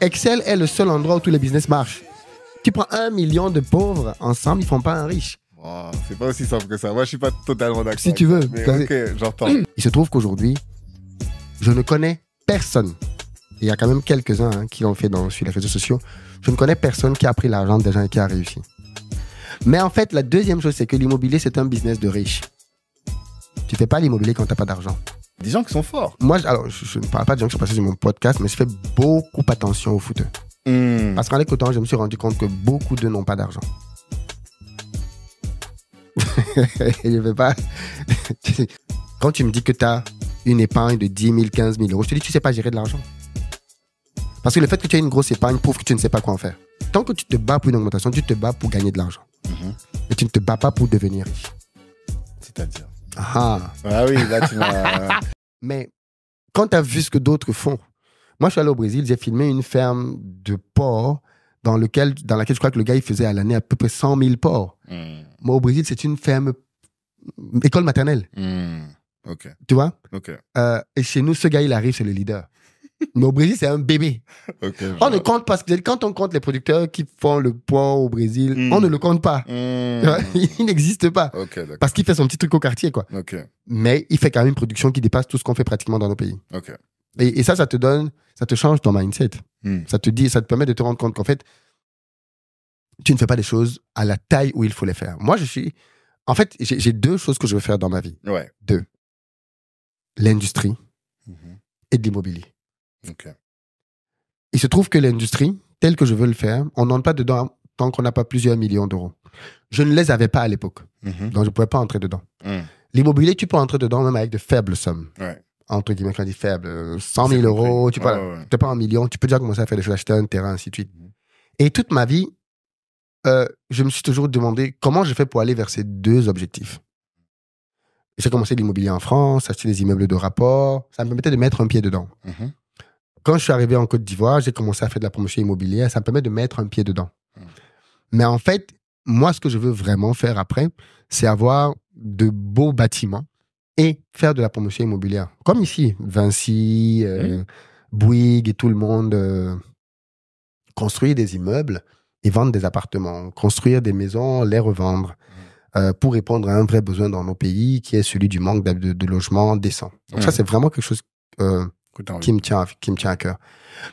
Excel est le seul endroit où tous les business marchent. Tu prends 1 million de pauvres, ensemble, ils font pas un riche. Oh, c'est pas aussi simple que ça. Moi, je suis pas totalement d'accord. Si tu veux. Mais ok, j'entends. Il se trouve qu'aujourd'hui, je ne connais personne. Il y a quand même quelques-uns qui l'ont fait sur les réseaux sociaux. Je ne connais personne qui a pris l'argent des gens et qui a réussi. Mais en fait, la deuxième chose, c'est que l'immobilier, c'est un business de riches. Tu fais pas l'immobilier quand tu n'as pas d'argent. Des gens qui sont forts. Moi, je ne parle pas de gens qui sont passés sur mon podcast, mais je fais beaucoup attention aux footeux. Parce qu'en écoutant, je me suis rendu compte que beaucoup d'eux n'ont pas d'argent. Je vais pas... Quand tu me dis que tu as une épargne de 10 000, 15 000 euros, je te dis que tu ne sais pas gérer de l'argent. Parce que le fait que tu aies une grosse épargne prouve que tu ne sais pas quoi en faire. Tant que tu te bats pour une augmentation, tu te bats pour gagner de l'argent. Et tu ne te bats pas pour devenir riche. C'est-à-dire? Ah oui, là tu m'as... Mais quand tu as vu ce que d'autres font, moi je suis allé au Brésil, j'ai filmé une ferme de porcs dans laquelle je crois que le gars il faisait à l'année à peu près 100 000 porcs. Moi au Brésil, c'est une ferme école maternelle. Ok. Tu vois? Ok. Et chez nous, ce gars il arrive, c'est le leader. Mais au Brésil, c'est un bébé. Okay, on ne compte pas. Quand on compte les producteurs qui font le porc au Brésil, on ne le compte pas. Il n'existe pas. Okay, parce qu'il fait son petit truc au quartier, quoi. Okay. Mais il fait quand même une production qui dépasse tout ce qu'on fait pratiquement dans nos pays. Okay. Et ça te change ton mindset. Ça te permet de te rendre compte qu'en fait, tu ne fais pas les choses à la taille où il faut les faire. Moi, en fait, j'ai 2 choses que je veux faire dans ma vie. Ouais. 2. L'industrie et de l'immobilier. Okay. Il se trouve que l'industrie, telle que je veux le faire, on n'entre pas dedans tant qu'on n'a pas plusieurs millions d'euros. Je ne les avais pas à l'époque. Donc, je ne pouvais pas entrer dedans. L'immobilier, tu peux entrer dedans même avec de faibles sommes. Ouais. Entre guillemets, quand on dit faible, 100 000 euros, tu n'es pas en millions, tu peux déjà commencer à faire des choses, acheter un terrain, ainsi de suite. Et toute ma vie, je me suis toujours demandé comment je fais pour aller vers ces 2 objectifs. J'ai commencé l'immobilier en France, acheter des immeubles de rapport. Ça me permettait de mettre un pied dedans. Quand je suis arrivé en Côte d'Ivoire, j'ai commencé à faire de la promotion immobilière. Ça me permet de mettre un pied dedans. Mais en fait, moi, ce que je veux vraiment faire après, c'est avoir de beaux bâtiments et faire de la promotion immobilière. Comme ici, Vinci, Bouygues et tout le monde construire des immeubles et vendre des appartements. Construire des maisons, les revendre pour répondre à un vrai besoin dans nos pays qui est celui du manque de logements décents. Donc ça, c'est vraiment quelque chose... qui me tient à cœur.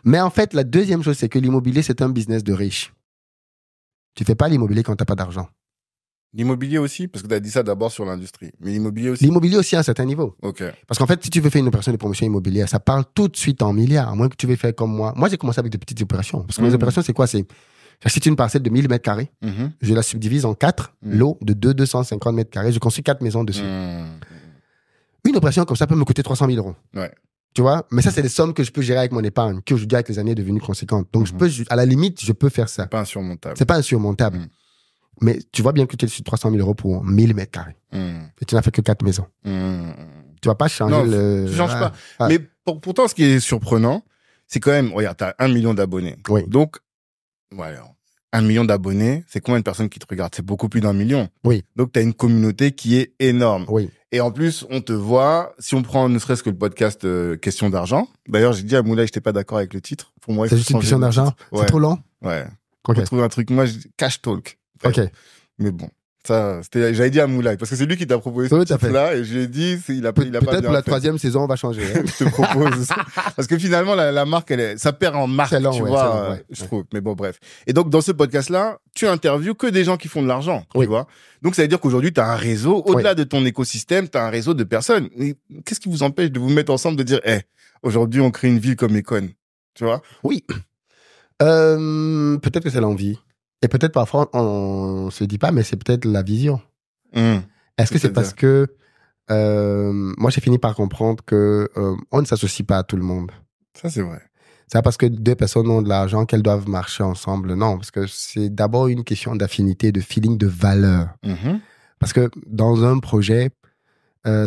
Mais en fait, la deuxième chose, c'est que l'immobilier, c'est un business de riches. Tu fais pas l'immobilier quand tu n'as pas d'argent. L'immobilier aussi? Parce que tu as dit ça d'abord sur l'industrie. Mais l'immobilier aussi? L'immobilier aussi à un certain niveau. Ok. Parce qu'en fait, si tu veux faire une opération de promotion immobilière, ça parle tout de suite en milliards, à moins que tu veux faire comme moi. Moi, j'ai commencé avec de petites opérations. Parce que mes opérations, c'est quoi? J'achète une parcelle de 1000 mètres carrés. Je la subdivise en 4 lots de 250 mètres carrés. Je construis 4 maisons dessus. Une opération comme ça peut me coûter 300 000 euros. Ouais. Tu vois? Mais ça, c'est des sommes que je peux gérer avec mon épargne, qui aujourd'hui, avec les années, est devenue conséquente. Donc, à la limite, je peux faire ça. C'est pas insurmontable. C'est pas insurmontable. Mais tu vois bien que tu es sur 300 000 euros pour 1000 mètres carrés. Et tu n'as fait que 4 maisons. Tu vas pas changer tu changes pas. Mais pourtant, ce qui est surprenant, c'est quand même, regarde, t'as 1 million d'abonnés. Oui. Donc, voilà. 1 million d'abonnés, c'est combien de personnes qui te regardent? C'est beaucoup plus d'1 million. Oui. Donc, t'as une communauté qui est énorme. Oui. Et en plus, on te voit, si on prend ne serait-ce que le podcast Question d'argent. D'ailleurs, j'ai dit à Moulay, j'étais pas d'accord avec le titre. Pour moi, c'est juste une question d'argent? C'est trop long? Ouais. Okay. On trouve un truc, moi, cash talk. Ok. Mais bon. Ça, j'avais dit à Moulay, parce que c'est lui qui t'a proposé ce titre-là, et je lui ai dit, il a pas bien peut-être pour la 3e saison, on va changer. Hein. Je te propose. Parce que finalement, la marque, ça perd en marque, tu vois, je trouve. Mais bon, bref. Et donc, dans ce podcast-là, tu interviews que des gens qui font de l'argent, tu vois. Donc, ça veut dire qu'aujourd'hui, tu as un réseau, au-delà de ton écosystème, tu as un réseau de personnes. Et qu'est-ce qui vous empêche de vous mettre ensemble, de dire, aujourd'hui, on crée une ville comme Econ, tu vois? Oui. Peut-être que c'est l'envie. Et peut-être parfois, on se dit pas, mais c'est peut-être la vision. Est-ce que c'est parce que moi, j'ai fini par comprendre que on ne s'associe pas à tout le monde. Ça, c'est vrai. C'est pas parce que 2 personnes ont de l'argent qu'elles doivent marcher ensemble. Non, parce que c'est d'abord une question d'affinité, de feeling, de valeur. Parce que dans un projet,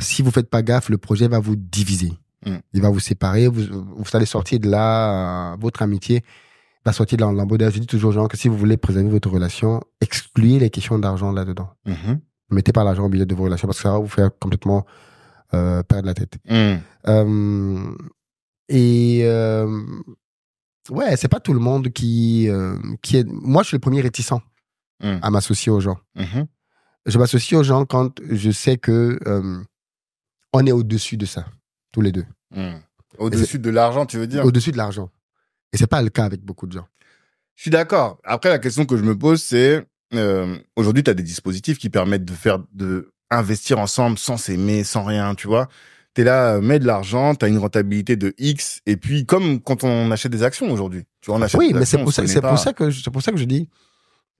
si vous faites pas gaffe, le projet va vous diviser. Il va vous séparer. Vous allez sortir de là, votre amitié va sortir de l'embout. Je dis toujours aux gens que si vous voulez préserver votre relation, excluez les questions d'argent là-dedans. Ne mettez pas l'argent au milieu de vos relations parce que ça va vous faire complètement perdre la tête. Ouais, c'est pas tout le monde qui est... Moi, je suis le premier réticent à m'associer aux gens. Je m'associe aux gens quand je sais que on est au-dessus de ça, tous les deux. Au-dessus de l'argent, tu veux dire? Au-dessus de l'argent. Et c'est pas le cas avec beaucoup de gens. Je suis d'accord. Après, la question que je me pose, c'est aujourd'hui, tu as des dispositifs qui permettent de investir ensemble sans s'aimer, sans rien, tu vois. T'es là, mets de l'argent, t'as une rentabilité de X, et puis comme quand on achète des actions aujourd'hui, tu vois, on achète des mais actions, c'est pour ça que je dis,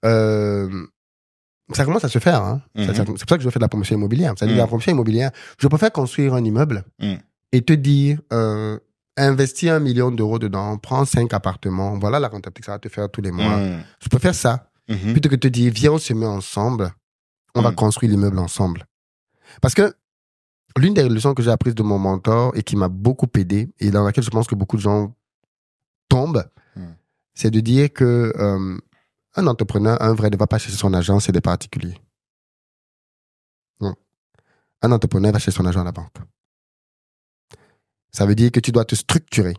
ça commence à se faire. Hein. C'est pour ça que je fais de la promotion immobilière. C'est-à-dire la promotion immobilière, je préfère construire un immeuble et te dire, investis 1 million d'euros dedans, prends 5 appartements, voilà la rentabilité que ça va te faire tous les mois. Je peux faire ça, plutôt que de te dire, viens, on se met ensemble, on va construire l'immeuble ensemble. Parce que l'une des leçons que j'ai apprises de mon mentor et qui m'a beaucoup aidé, et dans laquelle je pense que beaucoup de gens tombent, c'est de dire que un entrepreneur, un vrai, ne va pas chercher son agent, c'est des particuliers. Non. Un entrepreneur va chercher son agent à la banque. Ça veut dire que tu dois te structurer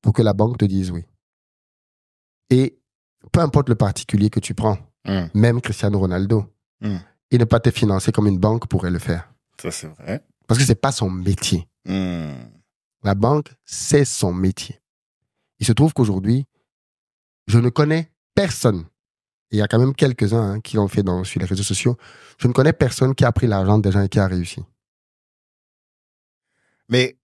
pour que la banque te dise oui. Et peu importe le particulier que tu prends, même Cristiano Ronaldo, il ne pas te financer comme une banque pourrait le faire. Ça, c'est vrai. Parce que c'est pas son métier. La banque, c'est son métier. Il se trouve qu'aujourd'hui, je ne connais personne. Il y a quand même quelques-uns qui l'ont fait sur les réseaux sociaux. Je ne connais personne qui a pris l'argent des gens et qui a réussi. Mais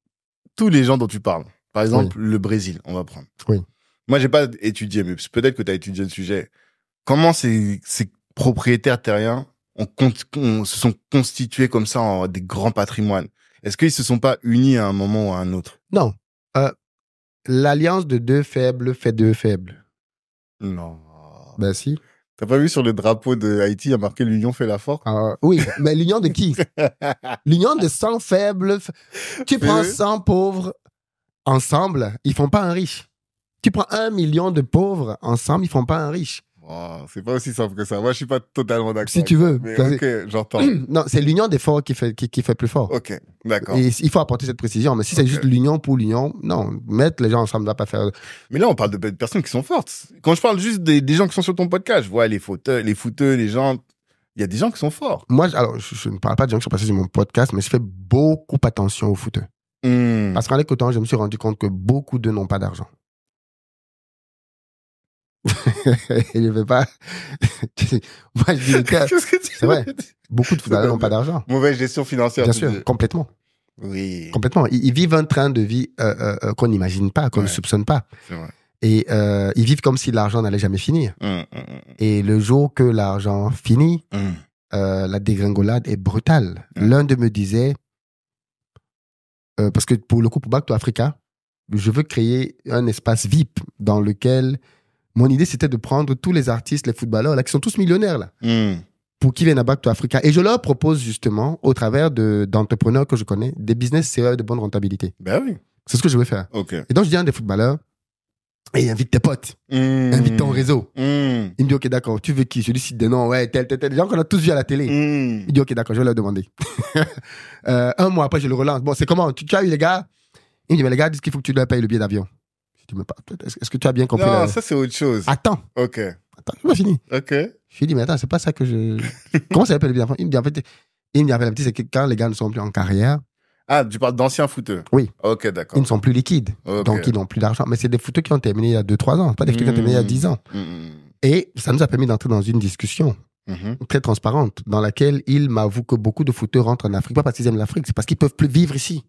tous les gens dont tu parles, par exemple, le Brésil, on va prendre. Oui. Moi, j'ai pas étudié, mais peut-être que tu as étudié le sujet. Comment ces propriétaires terriens se sont constitués comme ça en des grands patrimoines? Est-ce qu'ils se sont pas unis à un moment ou à un autre? Non. L'alliance de deux faibles fait deux faibles. Non. Ben si. T'as pas vu sur le drapeau de Haïti, il y a marqué l'union fait la force? Oui, mais l'union de qui? L'union de 100 faibles. Tu prends 100 pauvres ensemble, ils font pas un riche. Tu prends 1 million de pauvres ensemble, ils font pas un riche. Oh, c'est pas aussi simple que ça. Moi, je suis pas totalement d'accord. Si tu veux. Mais ok, j'entends. Non, c'est l'union des forts qui fait plus fort. Ok, d'accord. Et il faut apporter cette précision. Mais si c'est juste l'union pour l'union, non. Mettre les gens ensemble ne va pas faire... Mais là, on parle de personnes qui sont fortes. Quand je parle juste des gens qui sont sur ton podcast, je vois les footeux, les gens... Il y a des gens qui sont forts. Moi, alors, je ne parle pas de gens qui sont passés sur mon podcast, mais je fais beaucoup attention aux footeux. Parce qu'en l'écoutant, je me suis rendu compte que beaucoup d'eux n'ont pas d'argent. Je ne vais pas... Moi, je dis... Qu'est-ce que tu C'est vrai. Beaucoup de footballeurs n'ont pas d'argent. Mauvaise gestion financière. Bien sûr, complètement. Oui. Complètement. Ils vivent un train de vie qu'on n'imagine pas, qu'on ne soupçonne pas. C'est vrai. Et ils vivent comme si l'argent n'allait jamais finir. Et le jour que l'argent finit, la dégringolade est brutale. L'un d'eux me disait, parce que pour le coup, pour Back to Africa, je veux créer un espace VIP dans lequel mon idée, c'était de prendre tous les artistes, les footballeurs, là, qui sont tous millionnaires, là, pour qu'ils viennent à Back to Africa. Et je leur propose justement, au travers d'entrepreneurs que je connais, des business sérieux de bonne rentabilité. Ben oui. C'est ce que je veux faire. Okay. Et donc, je dis à un des footballeurs, et invite tes potes, invite ton réseau. Il me dit, ok, d'accord, tu veux qui? Je lui cite des noms, ouais, tel. Les gens qu'on a tous vus à la télé. Il dit, ok, d'accord, je vais leur demander. Un mois après, je le relance. Bon, c'est comment? Tu as eu les gars? Il me dit, mais les gars disent qu'il faut que tu leur payes le billet d'avion. Je dis, mais est-ce que tu as bien compris? Non, ça, c'est autre chose. Attends. Ok. Attends, je pas fini. Ok. Je lui dis, mais attends, c'est pas ça que je... Comment ça s'appelle le billet d'avion? Il me dit, en fait, c'est que quand les gars ne sont plus en carrière... Ah, tu parles d'anciens footeux? Oui. Ok, d'accord. Ils ne sont plus liquides. Okay. Donc, ils n'ont plus d'argent. Mais c'est des footeux qui ont terminé il y a 2-3 ans. Pas des footeux qui ont terminé il y a 10 ans. Et ça nous a permis d'entrer dans une discussion très transparente dans laquelle il m'avoue que beaucoup de footeux rentrent en Afrique. Pas parce qu'ils aiment l'Afrique, c'est parce qu'ils ne peuvent plus vivre ici.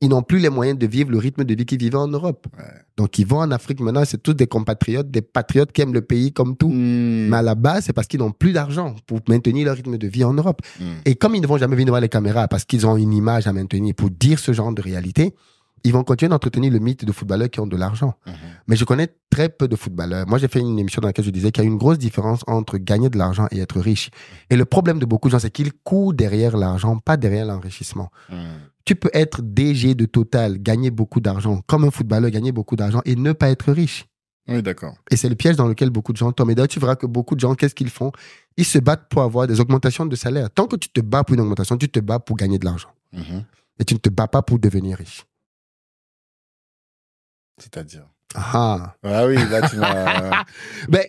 Ils n'ont plus les moyens de vivre le rythme de vie qu'ils vivaient en Europe. Ouais. Donc, ils vont en Afrique maintenant. C'est tous des compatriotes, des patriotes qui aiment le pays comme tout. Mais à la base, c'est parce qu'ils n'ont plus d'argent pour maintenir leur rythme de vie en Europe. Et comme ils ne vont jamais venir devant les caméras parce qu'ils ont une image à maintenir pour dire ce genre de réalité, ils vont continuer d'entretenir le mythe de footballeurs qui ont de l'argent. Mais je connais très peu de footballeurs. Moi, j'ai fait une émission dans laquelle je disais qu'il y a une grosse différence entre gagner de l'argent et être riche. Et le problème de beaucoup de gens, c'est qu'ils courent derrière l'argent, pas derrière l'enrichissement. Tu peux être DG de Total, gagner beaucoup d'argent, comme un footballeur, gagner beaucoup d'argent et ne pas être riche. Oui, d'accord. Et c'est le piège dans lequel beaucoup de gens tombent. Et d'ailleurs, tu verras que beaucoup de gens, qu'est-ce qu'ils font? Ils se battent pour avoir des augmentations de salaire. Tant que tu te bats pour une augmentation, tu te bats pour gagner de l'argent. Et tu ne te bats pas pour devenir riche. C'est-à-dire? Ah oui, là, tu m'as... Ben,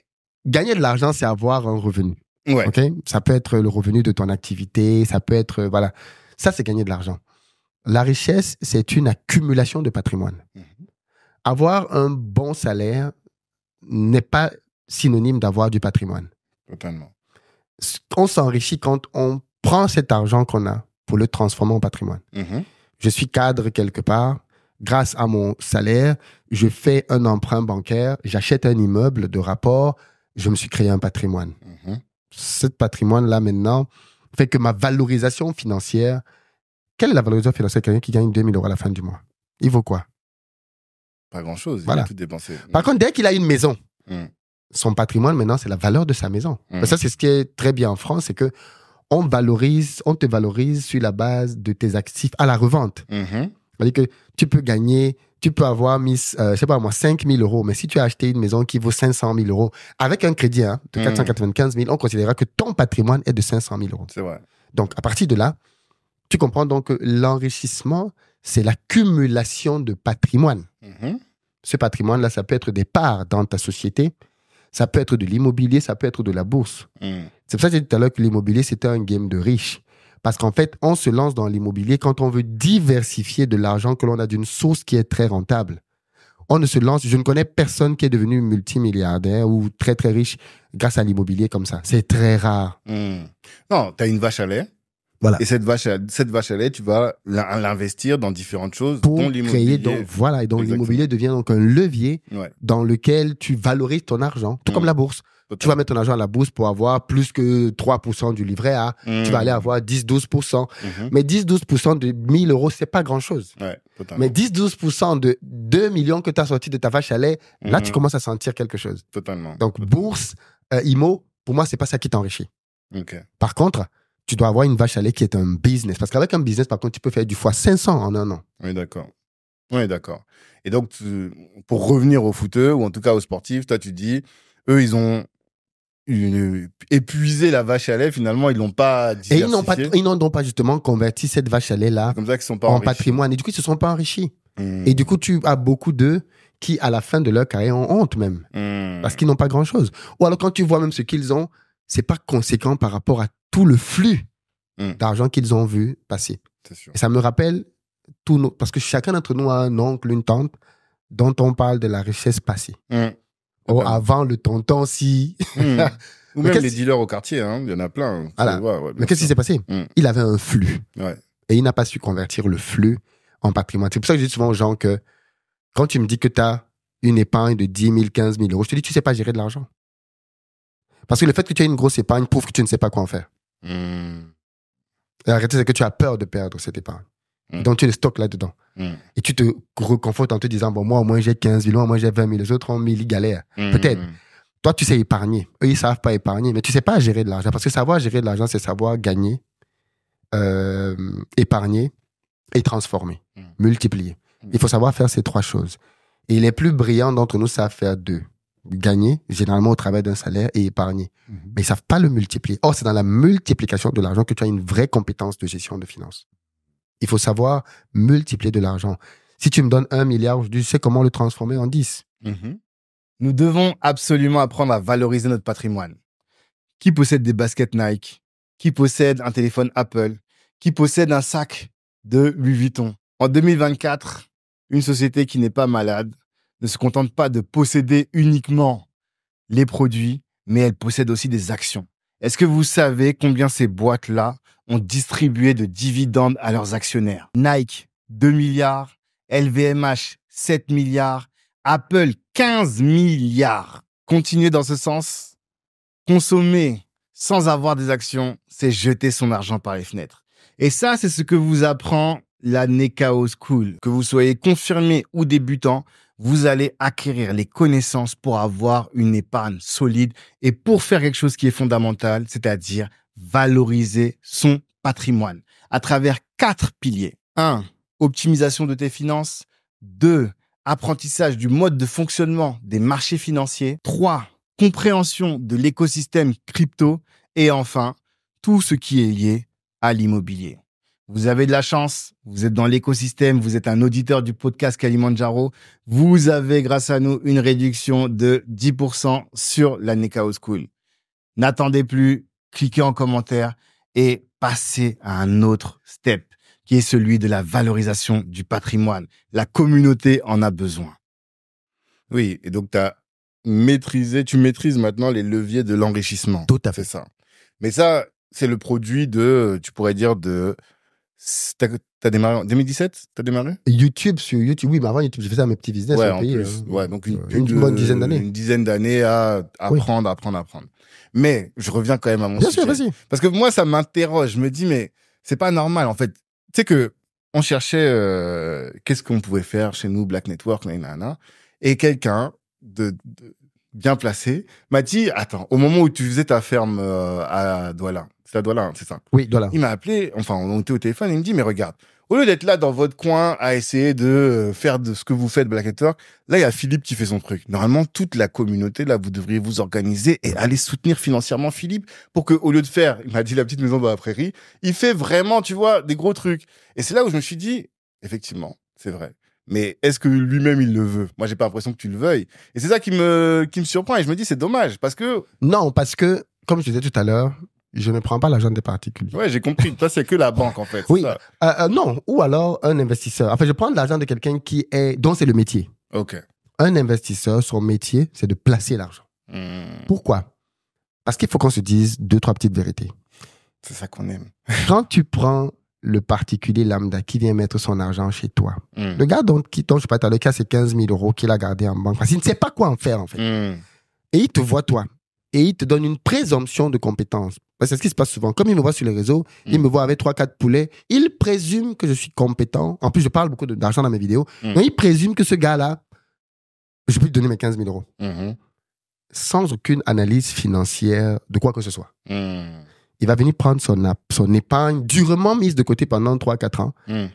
gagner de l'argent, c'est avoir un revenu. Ouais. Okay? Ça peut être le revenu de ton activité, ça peut être... Voilà. Ça, c'est gagner de l'argent. La richesse, c'est une accumulation de patrimoine. Avoir un bon salaire n'est pas synonyme d'avoir du patrimoine. Totalement. On s'enrichit quand on prend cet argent qu'on a pour le transformer en patrimoine. Je suis cadre quelque part. Grâce à mon salaire, je fais un emprunt bancaire, j'achète un immeuble de rapport, je me suis créé un patrimoine. Ce patrimoine-là, maintenant, fait que ma valorisation financière... Quelle est la valorisation financière de quelqu'un qui gagne 2 000 € à la fin du mois? Il vaut quoi? Pas grand-chose, voilà. Il a tout dépensé. Par contre, dès qu'il a une maison, son patrimoine, maintenant, c'est la valeur de sa maison. Ça, c'est ce qui est très bien en France, c'est que on te valorise sur la base de tes actifs à la revente. C'est-à-dire que tu peux avoir mis, je sais pas moi, 5 000 €, mais si tu as acheté une maison qui vaut 500 000 € avec un crédit de 495 000, on considérera que ton patrimoine est de 500 000 €. C'est vrai. Donc, à partir de là, tu comprends donc que l'enrichissement, c'est l'accumulation de patrimoine. Ce patrimoine-là, ça peut être des parts dans ta société, ça peut être de l'immobilier, ça peut être de la bourse. C'est pour ça que j'ai dit tout à l'heure que l'immobilier, c'était un game de riches. Parce qu'en fait, on se lance dans l'immobilier quand on veut diversifier de l'argent que l'on a d'une source qui est très rentable. On ne se lance, je ne connais personne qui est devenu multimilliardaire ou très très riche grâce à l'immobilier comme ça. C'est très rare. Non, tu as une vache à lait. Voilà. Et cette vache à lait, tu vas l'investir dans différentes choses, pour dont l'immobilier. Et donc l'immobilier devient donc un levier dans lequel tu valorises ton argent, tout comme la bourse. Tu vas mettre ton argent à la bourse pour avoir plus que 3% du livret A. Tu vas aller avoir 10-12%. Mais 10-12% de 1 000 €, c'est pas grand-chose. Mais 10-12% de 2 millions que tu as sorti de ta vache à lait, là, tu commences à sentir quelque chose. Donc, bourse, IMO, pour moi, c'est pas ça qui t'enrichit. Par contre, tu dois avoir une vache à lait qui est un business. Parce qu'avec un business, par contre, tu peux faire du fois 500 en un an. Oui, d'accord. Et donc, pour revenir aux footeux, ou en tout cas aux sportifs, toi, tu dis, eux, ils ont épuisé la vache à lait, finalement, ils l'ont pas diversifié. Et ils n'ont pas justement converti cette vache à lait-là en patrimoine. Et du coup, ils se sont pas enrichis. Et du coup, tu as beaucoup d'eux qui, à la fin de leur carrière, ont honte même. Parce qu'ils n'ont pas grand-chose. Ou alors, quand tu vois même ce qu'ils ont, c'est pas conséquent par rapport à tout le flux d'argent qu'ils ont vu passer. C'est sûr. Et ça me rappelle parce que chacun d'entre nous a un oncle, une tante dont on parle de la richesse passée. Avant le tonton, si. Ou même les dealers au quartier, il y en a plein. Mais qu'est-ce qui s'est passé? Il avait un flux. Et il n'a pas su convertir le flux en patrimoine. C'est pour ça que je dis souvent aux gens que quand tu me dis que tu as une épargne de 10 000, 15 000 €, je te dis tu ne sais pas gérer de l'argent. Parce que le fait que tu aies une grosse épargne prouve que tu ne sais pas quoi en faire. La réalité, c'est que tu as peur de perdre cette épargne. Donc, tu le stockes là-dedans. Et tu te reconfortes en te disant, bon, moi, au moins, j'ai 15 000 €, moi, j'ai 20 000 €, les autres ont 1000, ils galèrent. Peut-être. Toi, tu sais épargner. Eux, ils savent pas épargner, mais tu sais pas gérer de l'argent. Parce que savoir gérer de l'argent, c'est savoir gagner, épargner et transformer, multiplier. Il faut savoir faire ces 3 choses. Et les plus brillants d'entre nous savent faire 2. Gagner, généralement au travers d'un salaire, et épargner. Mais ils savent pas le multiplier. Or, c'est dans la multiplication de l'argent que tu as une vraie compétence de gestion de finances. Il faut savoir multiplier de l'argent. Si tu me donnes 1 milliard aujourd'hui, je sais comment le transformer en 10. Nous devons absolument apprendre à valoriser notre patrimoine. Qui possède des baskets Nike? Qui possède un téléphone Apple? Qui possède un sac de Louis Vuitton? En 2024, une société qui n'est pas malade ne se contente pas de posséder uniquement les produits, mais elle possède aussi des actions. Est-ce que vous savez combien ces boîtes-là ont distribué de dividendes à leurs actionnaires? Nike, 2 milliards. LVMH, 7 milliards. Apple, 15 milliards. Continuer dans ce sens, consommer sans avoir des actions, c'est jeter son argent par les fenêtres. Et ça, c'est ce que vous apprend la Nekao School. Que vous soyez confirmé ou débutant, vous allez acquérir les connaissances pour avoir une épargne solide et pour faire quelque chose qui est fondamental, c'est-à-dire valoriser son patrimoine à travers 4 piliers. 1. Optimisation de tes finances. 2. Apprentissage du mode de fonctionnement des marchés financiers. 3. Compréhension de l'écosystème crypto. Et enfin, tout ce qui est lié à l'immobilier. vous avez de la chance, vous êtes dans l'écosystème, vous êtes un auditeur du podcast Kalimandjaro, vous avez grâce à nous une réduction de 10% sur la Nekao School. N'attendez plus, cliquez en commentaire et passez à un autre step qui est celui de la valorisation du patrimoine. La communauté en a besoin. Oui, et donc tu maîtrises maintenant les leviers de l'enrichissement. Tout à fait. C'est ça. Mais ça, c'est le produit de, tu pourrais dire, t'as démarré en 2017? T'as démarré? Sur YouTube, oui, mais avant YouTube, je faisais mes petits business ouais, au pays. Ouais, donc une bonne dizaine d'années. Une dizaine d'années à apprendre. Mais je reviens quand même à mon sujet. Bien sûr, vas-y. Parce que moi, ça m'interroge. Je me dis, mais c'est pas normal, en fait. Tu sais que on cherchait qu'est-ce qu'on pouvait faire chez nous, Black Network, nanana, et quelqu'un de bien placé m'a dit, attends, au moment où tu faisais ta ferme à Douala, c'est à Douala, hein, c'est ça? Oui, Douala. Il m'a appelé, enfin, on était au téléphone, il me dit, mais regarde, au lieu d'être là dans votre coin à essayer de faire de ce que vous faites, Black Network, là, il y a Philippe qui fait son truc. Normalement, toute la communauté, là, vous devriez vous organiser et aller soutenir financièrement Philippe pour que, au lieu de faire, il m'a dit la petite maison dans la prairie, il fait vraiment, tu vois, des gros trucs. Et c'est là où je me suis dit, effectivement, c'est vrai. Mais est-ce que lui-même, il le veut? Moi, j'ai pas l'impression que tu le veuilles. Et c'est ça qui me surprend. Et je me dis, c'est dommage parce que... Non, parce que, comme je disais tout à l'heure, je ne prends pas l'argent des particuliers. Ouais, j'ai compris. Toi, c'est que la banque, en fait. Oui. Non. Ou alors, un investisseur. Enfin, je prends de l'argent de quelqu'un dont c'est le métier. OK. Un investisseur, son métier, c'est de placer l'argent. Pourquoi? Parce qu'il faut qu'on se dise 2-3 petites vérités. C'est ça qu'on aime. Quand tu prends le particulier lambda qui vient mettre son argent chez toi, le gars dont je parle, le cas, c'est 15 000 € qu'il a gardé en banque parce qu'il ne sait pas quoi en faire, en fait. Et il te voit, toi. Et il te donne une présomption de compétence. Parce que c'est ce qui se passe souvent. Comme il me voit sur les réseaux, il me voit avec 3-4 poulets, il présume que je suis compétent. En plus, je parle beaucoup d'argent dans mes vidéos. Donc, il présume que ce gars-là, je peux lui donner mes 15 000 €. Sans aucune analyse financière de quoi que ce soit. Il va venir prendre son épargne durement mise de côté pendant 3-4 ans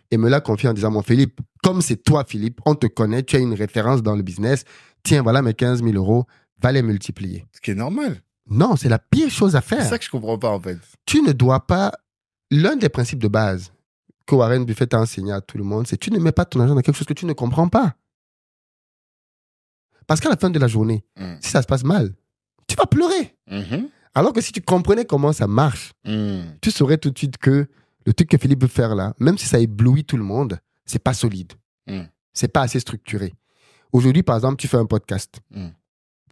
et me la confier en disant, mon Philippe, comme c'est toi, Philippe, on te connaît, tu as une référence dans le business, tiens, voilà mes 15 000 €, va les multiplier. Ce qui est normal. Non, c'est la pire chose à faire. C'est ça que je comprends pas, en fait. Tu ne dois pas... L'un des principes de base que Warren Buffett a enseigné à tout le monde, c'est tu ne mets pas ton argent dans quelque chose que tu ne comprends pas. Parce qu'à la fin de la journée, si ça se passe mal, tu vas pleurer. Alors que si tu comprenais comment ça marche, tu saurais tout de suite que le truc que Philippe veut faire là, même si ça éblouit tout le monde, c'est pas solide. C'est pas assez structuré. Aujourd'hui, par exemple, tu fais un podcast.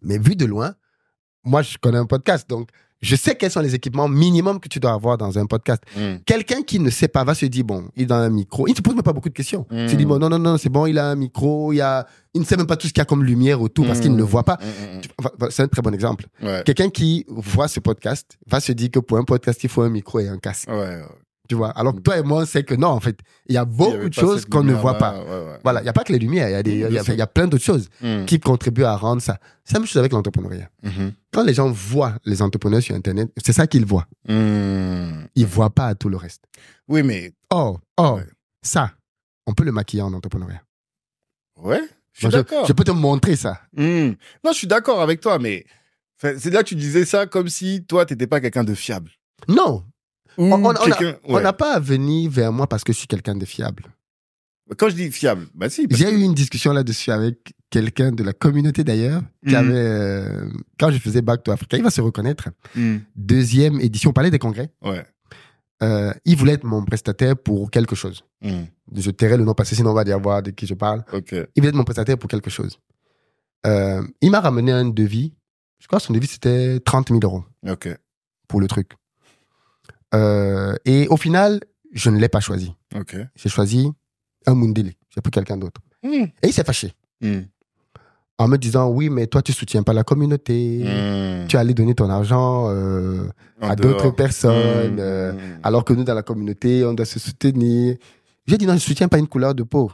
Mais vu de loin, moi, je connais un podcast, donc je sais quels sont les équipements minimums que tu dois avoir dans un podcast. Quelqu'un qui ne sait pas va se dire, bon, il est dans un micro. Il ne te pose même pas beaucoup de questions. Il se dit, bon, non, c'est bon, il a un micro, il ne sait même pas tout ce qu'il y a comme lumière autour parce qu'il ne le voit pas. C'est un très bon exemple. Ouais. Quelqu'un qui voit ce podcast va se dire que pour un podcast, il faut un micro et un casque. Ouais. Tu vois, alors que toi et moi, on sait que non, en fait, il y a beaucoup de choses qu'on ne voit pas. Voilà, il n'y a pas que les lumières, il y a plein d'autres choses qui contribuent à rendre ça. C'est la même chose avec l'entrepreneuriat. Quand les gens voient les entrepreneurs sur Internet, c'est ça qu'ils voient. Ils ne voient pas tout le reste. Oui, mais... Ça, on peut le maquiller en entrepreneuriat. Ouais, je suis d'accord. Je peux te montrer ça. Non, je suis d'accord avec toi, mais c'est là que tu disais ça comme si toi, tu n'étais pas quelqu'un de fiable. Non. On n'a pas à venir vers moi parce que je suis quelqu'un de fiable. Quand je dis fiable, bah si. J'ai eu une discussion là-dessus avec quelqu'un de la communauté d'ailleurs, qui avait, quand je faisais Back to Africa, il va se reconnaître. Deuxième édition, on parlait des congrès. Ouais. Il voulait être mon prestataire pour quelque chose. Je tairai le nom parce que sinon on va dire voir de qui je parle. Okay. Il voulait être mon prestataire pour quelque chose. Il m'a ramené un devis. Je crois que son devis c'était 30 000 € pour le truc. Et au final, je ne l'ai pas choisi. J'ai choisi un Mundele. J'ai pris quelqu'un d'autre. Et il s'est fâché. En me disant, oui, mais toi, tu ne soutiens pas la communauté. Tu allais donner ton argent à d'autres personnes. Alors que nous, dans la communauté, on doit se soutenir. J'ai dit, non, je ne soutiens pas une couleur de peau.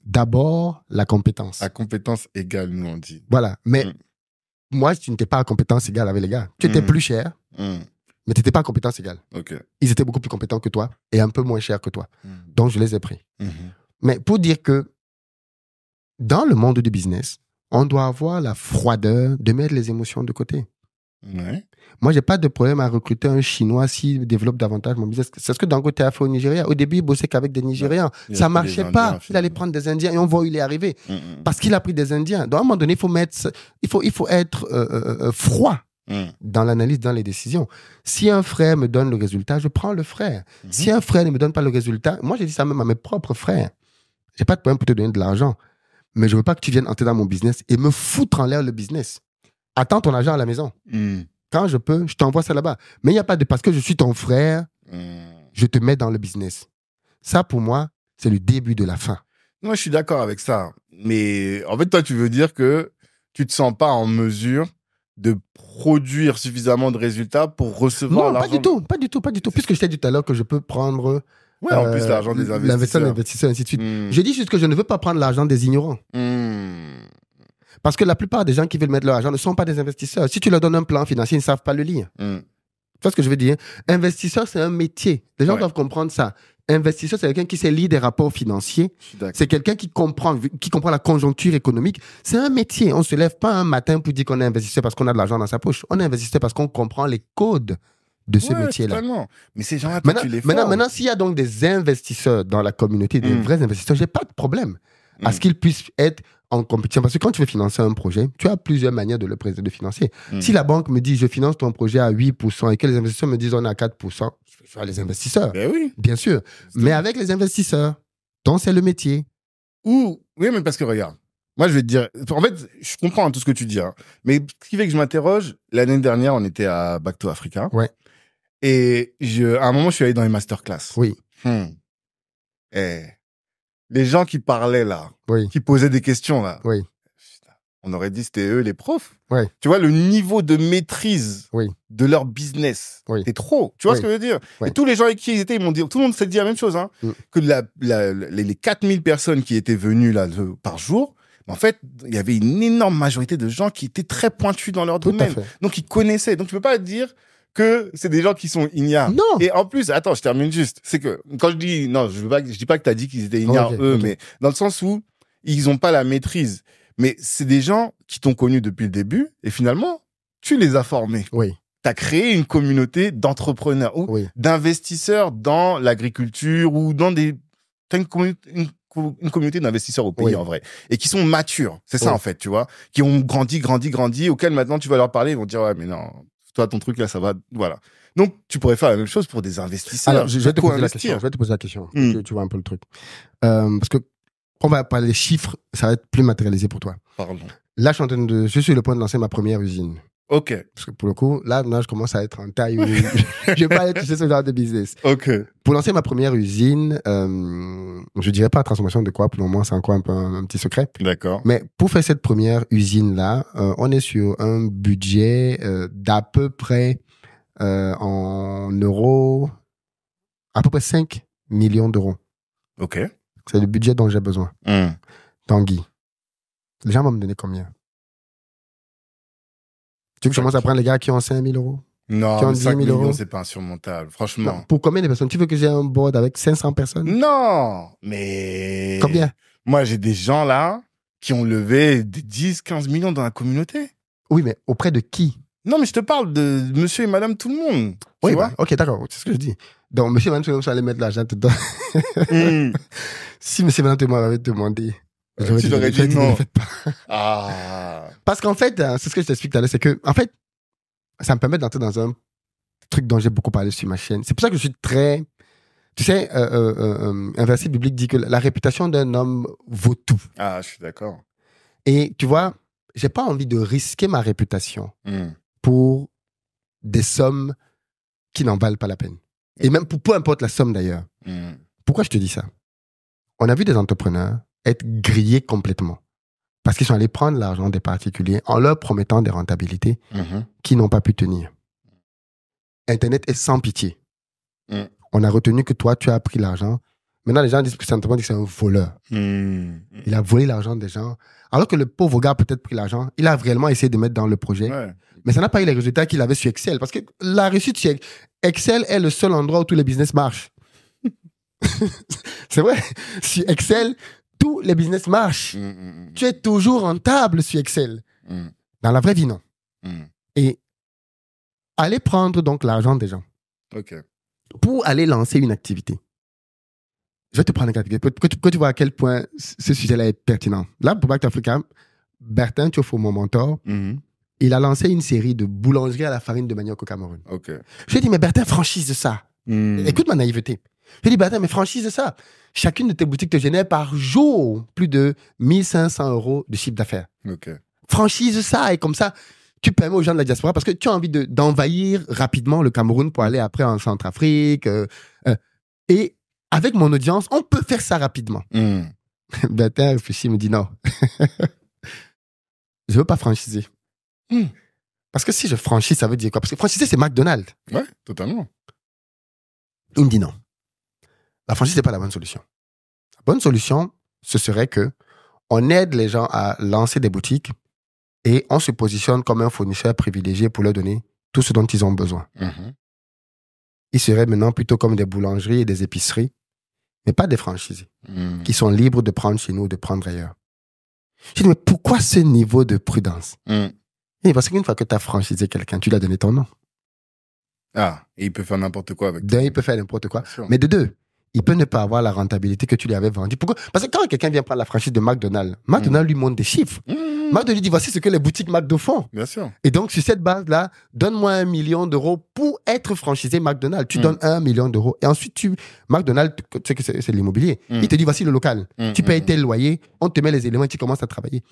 D'abord, la compétence. À compétence égale, nous, on dit. Voilà. Mais moi, tu n'étais pas à compétence égale avec les gars. Tu étais plus cher. Mais tu n'étais pas à compétence égale. Ils étaient beaucoup plus compétents que toi et un peu moins chers que toi. Donc, je les ai pris. Mais pour dire que dans le monde du business, on doit avoir la froideur de mettre les émotions de côté. Ouais. Moi, j'ai pas de problème à recruter un Chinois s'il développe davantage mon business. C'est ce que Dangote a fait au Nigeria. Au début, il bossait qu'avec des Nigérians. Ouais. Ça marchait pas. Il allait prendre des Indiens et on voit où il est arrivé. Parce qu'il a pris des Indiens. Donc, à un moment donné, il faut être froid dans l'analyse, dans les décisions. Si un frère me donne le résultat, je prends le frère. Si un frère ne me donne pas le résultat, moi, j'ai dit ça même à mes propres frères. J'ai pas de problème pour te donner de l'argent. Mais je veux pas que tu viennes entrer dans mon business et me foutre en l'air le business. Attends ton argent à la maison. Quand je peux, je t'envoie ça là-bas. Mais il n'y a pas de parce que je suis ton frère, je te mets dans le business. Ça, pour moi, c'est le début de la fin. Moi, je suis d'accord avec ça. Mais en fait, toi, tu veux dire que tu te sens pas en mesure de produire suffisamment de résultats pour recevoir l'argent. Non, pas du tout. Puisque je t'ai dit tout à l'heure que je peux prendre... Ouais, en plus, l'argent des investisseurs, ainsi de suite. Je dis juste que je ne veux pas prendre l'argent des ignorants. Parce que la plupart des gens qui veulent mettre leur argent ne sont pas des investisseurs. Si tu leur donnes un plan financier, ils ne savent pas le lire. Tu vois ce que je veux dire? Investisseur, c'est un métier. Les gens doivent comprendre ça. Investisseur, c'est quelqu'un qui sait lire des rapports financiers. C'est quelqu'un qui comprend la conjoncture économique. C'est un métier. On ne se lève pas un matin pour dire qu'on est investisseur parce qu'on a de l'argent dans sa poche. On est investisseur parce qu'on comprend les codes de ce métier-là. Totalement. Mais ces gens-là, tu les formes. Maintenant, s'il y a donc des investisseurs dans la communauté, des vrais investisseurs, j'ai pas de problème à ce qu'ils puissent être en compétition. Parce que quand tu veux financer un projet, tu as plusieurs manières de le financer. Si la banque me dit, je finance ton projet à 8% et que les investisseurs me disent, on est à 4%, je vais les investisseurs. Ben oui. Bien sûr. Mais avec les investisseurs, dont c'est le métier. Oui, mais parce que regarde, moi, je vais te dire, en fait, je comprends tout ce que tu dis, hein, mais ce qui fait que je m'interroge, l'année dernière, on était à Back to Africa. Ouais. Et à un moment, je suis allé dans les masterclass. Oui. Les gens qui parlaient là, qui posaient des questions là, on aurait dit c'était eux les profs. Tu vois, le niveau de maîtrise de leur business, c'est trop. Tu vois ce que je veux dire? Et tous les gens avec qui ils étaient, ils m'ont dit, tout le monde s'est dit la même chose, hein, que les 4000 personnes qui étaient venues là par jour, en fait, il y avait une énorme majorité de gens qui étaient très pointus dans leur domaine. Donc, ils connaissaient. Donc, tu peux pas dire que c'est des gens qui sont ignares. Non. Et en plus, attends, je termine juste. C'est que quand je dis, non, je dis pas que t'as dit qu'ils étaient ignares, eux, mais dans le sens où ils ont pas la maîtrise. Mais c'est des gens qui t'ont connu depuis le début et finalement, tu les as formés. T'as créé une communauté d'entrepreneurs ou d'investisseurs dans l'agriculture ou dans t'as une communauté d'investisseurs au pays, en vrai. Et qui sont matures. C'est ça, en fait, tu vois. Qui ont grandi, auxquels maintenant tu vas leur parler, ils vont dire, ouais, mais non, toi, ton truc là, ça va, voilà. Donc, tu pourrais faire la même chose pour des investisseurs. Alors, je vais te poser la question. Tu vois un peu le truc. Parce que, on va parler des chiffres, ça va être plus matérialisé pour toi. Pardon. Là, je suis sur le point de lancer ma première usine. Ok. Parce que pour le coup, là, je commence à être en taille où je vais pas aller toucher ce genre de business. Ok. Pour lancer ma première usine, je dirais pas transformation de quoi, pour le moment, c'est encore un petit secret. D'accord. Mais pour faire cette première usine-là, on est sur un budget d'à peu près en euros, à peu près 5 millions d'euros. Ok. C'est le budget dont j'ai besoin. Tanguy. Les gens vont me donner combien? Tu veux que je commence à prendre les gars qui ont 5 000 euros? Non, qui ont 5 10 000 millions, euros? c'est pas insurmontable, franchement. Non. Pour combien de personnes? Tu veux que j'ai un board avec 500 personnes? Non, mais... Combien? Moi, j'ai des gens là qui ont levé des 10, 15 millions dans la communauté. Oui, mais auprès de qui? Non, mais je te parle de monsieur et madame tout le monde. Oui, tu vois? Ok, d'accord, c'est ce que je dis. Donc, monsieur et madame tout le monde, allez mettre l'argent dedans. Si monsieur et madame tout le monde avaient demandé, tu l'aurais dit non. Ne faites pas. Parce qu'en fait, c'est ce que je t'explique tout à l'heure, c'est que, en fait, ça me permet d'entrer dans un truc dont j'ai beaucoup parlé sur ma chaîne. C'est pour ça que je suis très... Tu sais, un verset biblique dit que la réputation d'un homme vaut tout. Ah, je suis d'accord. Et tu vois, j'ai pas envie de risquer ma réputation pour des sommes qui n'en valent pas la peine. Et même pour peu importe la somme d'ailleurs. Pourquoi je te dis ça? On a vu des entrepreneurs être grillés complètement parce qu'ils sont allés prendre l'argent des particuliers en leur promettant des rentabilités qui n'ont pas pu tenir. Internet est sans pitié. On a retenu que toi, tu as pris l'argent. Maintenant, les gens disent que c'est un voleur. Il a volé l'argent des gens. Alors que le pauvre gars a peut-être pris l'argent. Il a réellement essayé de mettre dans le projet. Mais ça n'a pas eu les résultats qu'il avait sur Excel. Parce que la réussite sur Excel est le seul endroit où tous les business marchent. C'est vrai. Sur Excel, tous les business marchent. Tu es toujours rentable sur Excel. Dans la vraie vie, non. Et aller prendre donc l'argent des gens pour aller lancer une activité. Je vais te prendre un cas que tu vois à quel point ce sujet-là est pertinent. Là, pour Back to Africa, Bertin Thiofo, mon mentor, il a lancé une série de boulangeries à la farine de manioc au Cameroun. Je lui ai dit, mais Bertin, franchise ça. Écoute ma naïveté. Je lui ai dit, Bertin, mais franchise ça. Chacune de tes boutiques te génère par jour plus de 1500 € de chiffre d'affaires. Franchise ça, et comme ça, tu permets aux gens de la diaspora, parce que tu as envie d'envahir rapidement le Cameroun pour aller après en Centrafrique. Et avec mon audience, on peut faire ça rapidement. Bertin réfléchit, me dit non. Je veux pas franchiser. Parce que si je franchise, ça veut dire quoi? Parce que franchiser, c'est McDonald's. Ouais, totalement. Il me dit non. La franchise, c'est pas la bonne solution. La bonne solution, ce serait que on aide les gens à lancer des boutiques et on se positionne comme un fournisseur privilégié pour leur donner tout ce dont ils ont besoin. Ils seraient maintenant plutôt comme des boulangeries et des épiceries, mais pas des franchisés, qui sont libres de prendre chez nous ou de prendre ailleurs. Je dis, mais pourquoi ce niveau de prudence? Et parce qu'une fois que tu as franchisé quelqu'un, tu lui as donné ton nom. Ah, et il peut faire n'importe quoi avec. D'un, il peut faire n'importe quoi. Mais de deux, il peut ne pas avoir la rentabilité que tu lui avais vendue. Pourquoi? Parce que quand quelqu'un vient prendre la franchise de McDonald's, McDonald's lui montre des chiffres. McDonald's lui dit, voici ce que les boutiques McDo font. Bien sûr. Et donc, sur cette base-là, donne-moi 1 million d'euros pour être franchisé McDonald's. Tu donnes 1 million d'euros. Et ensuite, McDonald's, tu sais que c'est l'immobilier. Il te dit, voici le local. Tu payes tel loyer, on te met les éléments et tu commences à travailler.